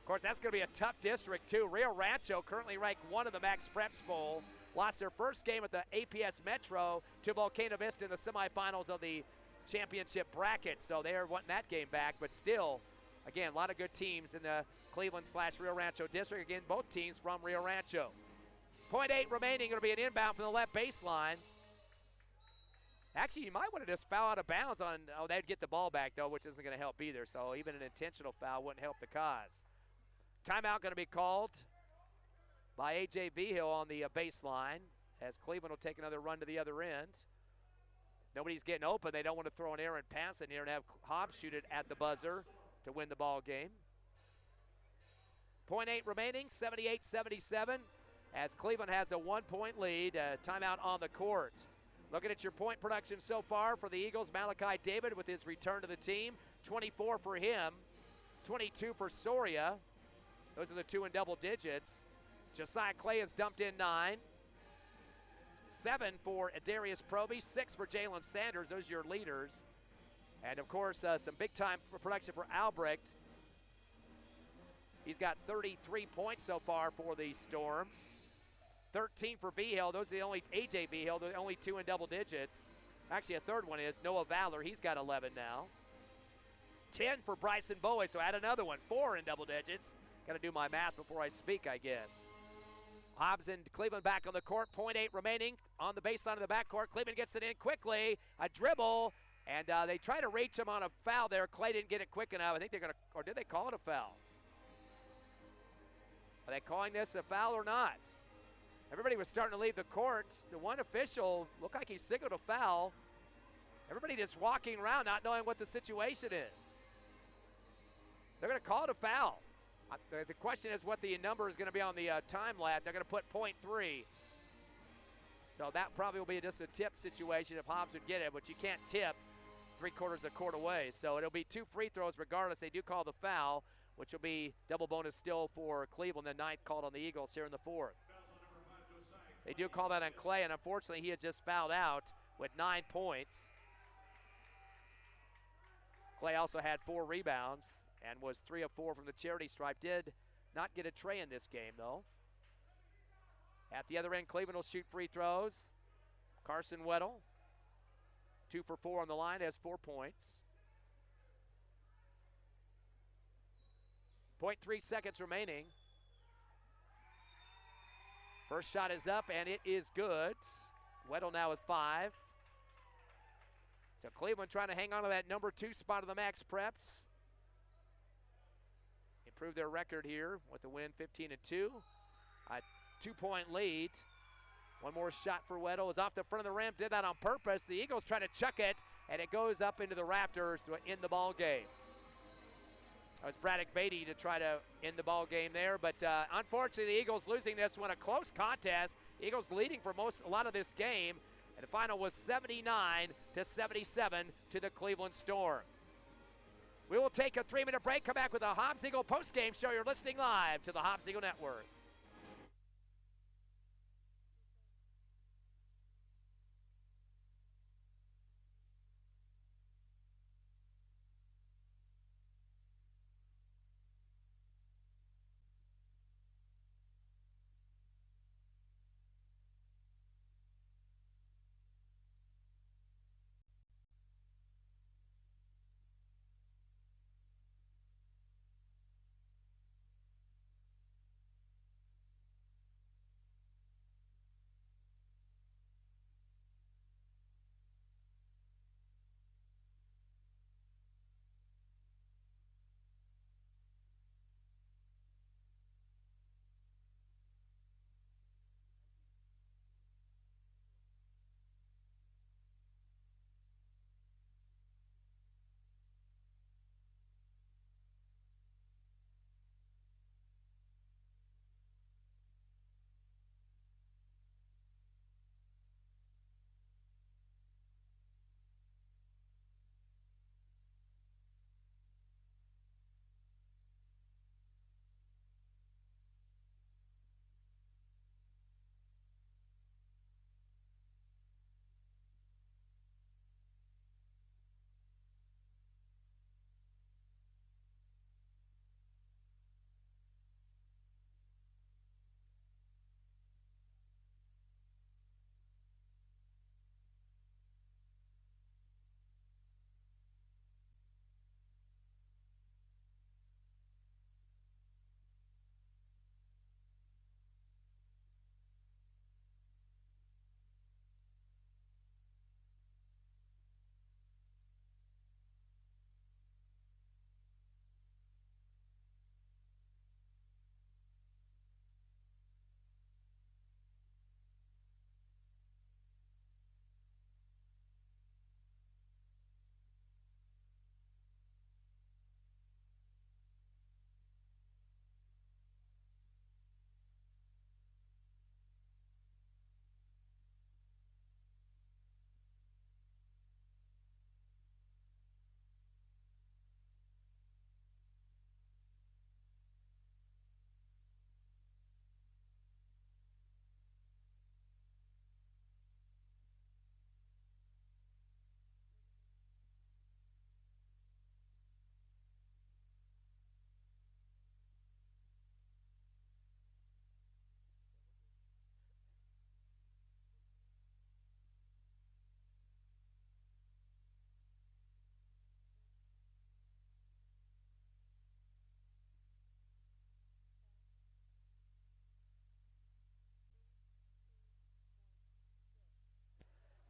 Of course, that's going to be a tough district, too. Rio Rancho, currently ranked 1 in the Max Preps Bowl, lost their first game at the APS Metro to Volcano Vista in the semifinals of the championship bracket, so they are wanting that game back. But still, again, a lot of good teams in the Cleveland/Rio Rancho district. Again, both teams from Rio Rancho. .8 remaining, going to be an inbound from the left baseline. Actually, you might want to just foul out of bounds on, they'd get the ball back, though, which isn't going to help either. So even an intentional foul wouldn't help the cause. Timeout going to be called by A.J. Vigil on the baseline as Cleveland will take another run to the other end. Nobody's getting open. They don't want to throw an errant pass in here and have Hobbs shoot it at the buzzer to win the ball game. .8 remaining, 78-77, as Cleveland has a 1-point lead. Timeout on the court. Looking at your point production so far for the Eagles, Malachi David with his return to the team. 24 for him, 22 for Soria. Those are the 2 in double digits. Josiah Clay has dumped in 9. 7 for Darius Proby, 6 for Jalen Sanders. Those are your leaders. And, of course, some big-time production for Albrecht. He's got 33 points so far for the Storm. 13 for Vigil. Those are the only, A.J. Vigil, the only 2 in double digits. Actually, a third one is Noah Valor. He's got 11 now. 10 for Bryson Bowie, so add another one. 4 in double digits. Got to do my math before I speak, I guess. Hobbs and Cleveland back on the court. .8 remaining on the baseline of the backcourt. Cleveland gets it in quickly. A dribble, and they try to reach him on a foul there. Clay didn't get it quick enough. I think they're going to, or did they call it a foul? Are they calling this a foul or not? Everybody was starting to leave the court. The one official looked like he signaled a foul. Everybody just walking around not knowing what the situation is. They're going to call it a foul. The question is what the number is going to be on the time lapse. They're going to put .3. So that probably will be just a tip situation if Hobbs would get it, but you can't tip 3/4 of the court away. So it'll be 2 free throws regardless. They do call the foul. which will be double bonus still for Cleveland. The ninth called on the Eagles here in the fourth. They do call that on Clay, and unfortunately he has just fouled out with 9 points. Clay also had 4 rebounds and was 3 of 4 from the charity stripe. Did not get a tray in this game, though. At the other end, Cleveland will shoot free throws. Carson Weddle, 2 for 4 on the line, has 4 points. 0.3 seconds remaining. First shot is up, and it is good. Weddle now with 5. So Cleveland trying to hang on to that number 2 spot of the Max Preps. Improve their record here with the win 15-2. A 2-point lead. One more shot for Weddle. Is off the front of the rim, did that on purpose. The Eagles try to chuck it, and it goes up into the rafters to end the ball game. It was Braddock Beatty to try to end the ball game there, but unfortunately the Eagles losing this one. A close contest. Eagles leading for a lot of this game, and the final was 79-77 to the Cleveland Storm. We will take a 3-minute break, come back with a Hobbs Eagle postgame show. You're listening live to the Hobbs Eagle Network.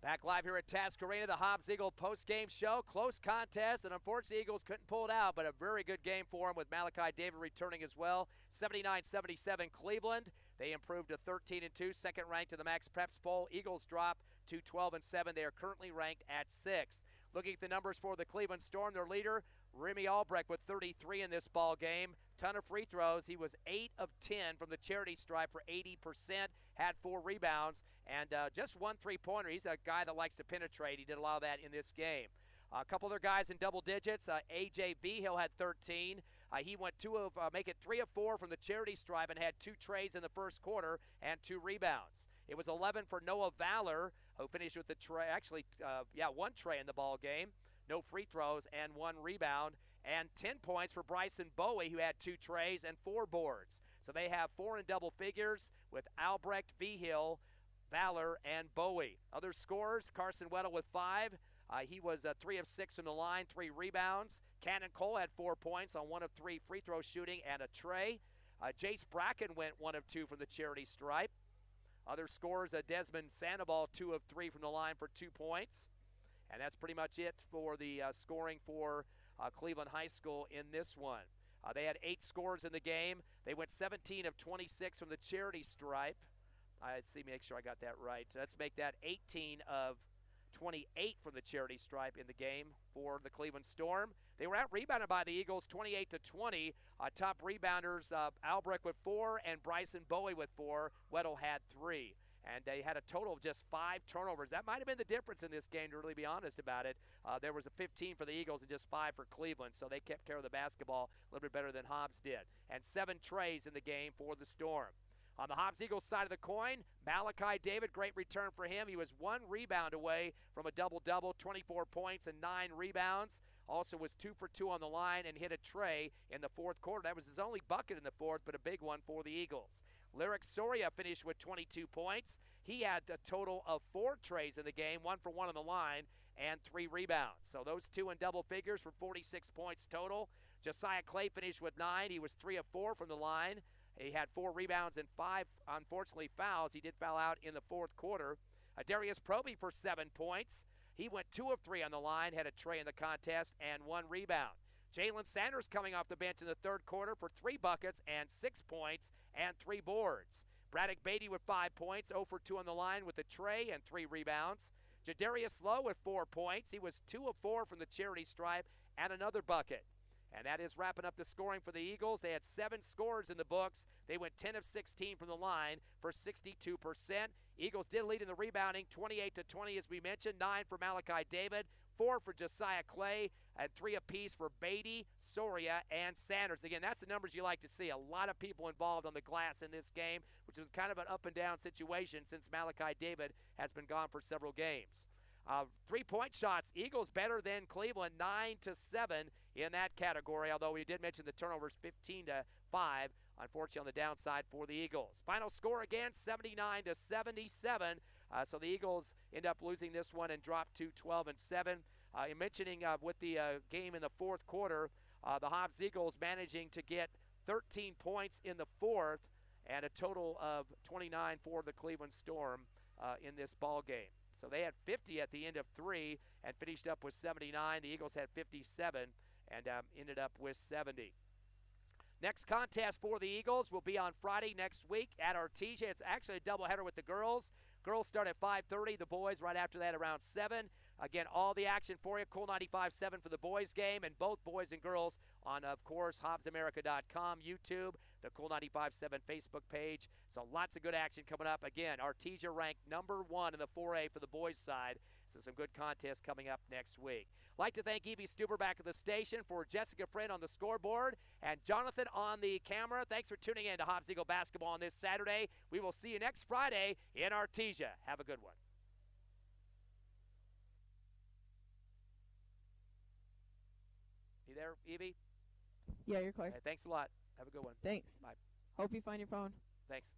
Back live here at Task Arena, the Hobbs Eagle post-game show. Close contest, and unfortunately, Eagles couldn't pull it out, but a very good game for them with Malachi David returning as well. 79-77 Cleveland. They improved to 13-2, second ranked in the Max Preps poll. Eagles drop to 12-7. They are currently ranked at 6th. Looking at the numbers for the Cleveland Storm, their leader, Remy Albrecht with 33 in this ball game. Ton of free throws. He was 8 of 10 from the charity stripe for 80%, had 4 rebounds, and just 1 3-pointer. He's a guy that likes to penetrate. He did a lot of that in this game. A couple other guys in double digits. A.J. Vigil had 13. He went make it 3 of 4 from the charity stripe and had 2 trays in the first quarter and 2 rebounds. It was 11 for Noah Valor, who finished with the tray. Actually, 1 tray in the ball game, no free throws, and 1 rebound. And 10 points for Bryson Bowie, who had 2 trays and 4 boards. So they have 4 in double figures with Albrecht, Vigil, Valor, and Bowie. Other scorers, Carson Weddle with 5. He was 3 of 6 from the line, 3 rebounds. Cannon Cole had 4 points on 1 of 3 free throw shooting and a tray. Jace Bracken went 1 of 2 from the charity stripe. Other scorers, Desmond Sandoval, 2 of 3 from the line for 2 points. And that's pretty much it for the scoring for Cleveland High School in this one. They had 8 scores in the game. They went 17 of 26 from the charity stripe. Let's see, make sure I got that right. Let's make that 18 of 28 from the charity stripe in the game for the Cleveland Storm. They were out-rebounded by the Eagles 28-20. Top rebounders, Albrecht with 4 and Bryson Bowie with 4. Weddle had 3. And they had a total of just 5 turnovers. That might have been the difference in this game, to really be honest about it. There was a 15 for the Eagles and just 5 for Cleveland, so they kept care of the basketball a little bit better than Hobbs did. And 7 trays in the game for the Storm. On the Hobbs-Eagles side of the coin, Malachi David, great return for him. He was 1 rebound away from a double-double, 24 points and 9 rebounds. Also was 2 for 2 on the line and hit a tray in the fourth quarter. That was his only bucket in the fourth, but a big one for the Eagles. Lyric Soria finished with 22 points. He had a total of 4 trays in the game, 1 for 1 on the line, and 3 rebounds. So those 2 in double figures for 46 points total. Josiah Clay finished with 9. He was 3 of 4 from the line. He had 4 rebounds and 5, unfortunately, fouls. He did foul out in the fourth quarter. Darius Proby for 7 points. He went 2 of 3 on the line, had a tray in the contest, and 1 rebound. Jalen Sanders coming off the bench in the third quarter for 3 buckets and 6 points and 3 boards. Braddock Beatty with 5 points, 0 for 2 on the line with a tray and 3 rebounds. Jadarius Lowe with 4 points. He was 2 of 4 from the charity stripe and another bucket. And that is wrapping up the scoring for the Eagles. They had 7 scores in the books. They went 10 of 16 from the line for 62%. Eagles did lead in the rebounding, 28-20 as we mentioned, 9 for Malachi David, 4 for Josiah Clay, and 3 apiece for Beatty, Soria, and Sanders. Again, that's the numbers you like to see. A lot of people involved on the glass in this game, which was kind of an up-and-down situation since Malachi David has been gone for several games. 3-point shots, Eagles better than Cleveland, 9-7 in that category, although we did mention the turnovers, 15-5, unfortunately on the downside for the Eagles. Final score again, 79-77, so the Eagles end up losing this one and drop to 12-7. Mentioning with the game in the fourth quarter, the Hobbs Eagles managing to get 13 points in the fourth and a total of 29 for the Cleveland Storm in this ball game. So they had 50 at the end of 3 and finished up with 79. The Eagles had 57 and ended up with 70. Next contest for the Eagles will be on Friday next week at Artesia. It's actually a doubleheader with the girls. Girls start at 5:30, the boys right after that around 7. Again, all the action for you, Cool 95.7 for the boys game, and both boys and girls on, of course, HobbsAmerica.com, YouTube, the Cool 95.7 Facebook page. So lots of good action coming up. Again, Artesia ranked number 1 in the 4A for the boys side. So some good contests coming up next week. Like to thank Evie Stuber back at the station, for Jessica Friend on the scoreboard, and Jonathan on the camera. Thanks for tuning in to Hobbs Eagle basketball on this Saturday. We will see you next Friday in Artesia. Have a good one. You there, Evie? Yeah, you're clear. Thanks a lot. Have a good one. Thanks. Bye. Hope you find your phone. Thanks.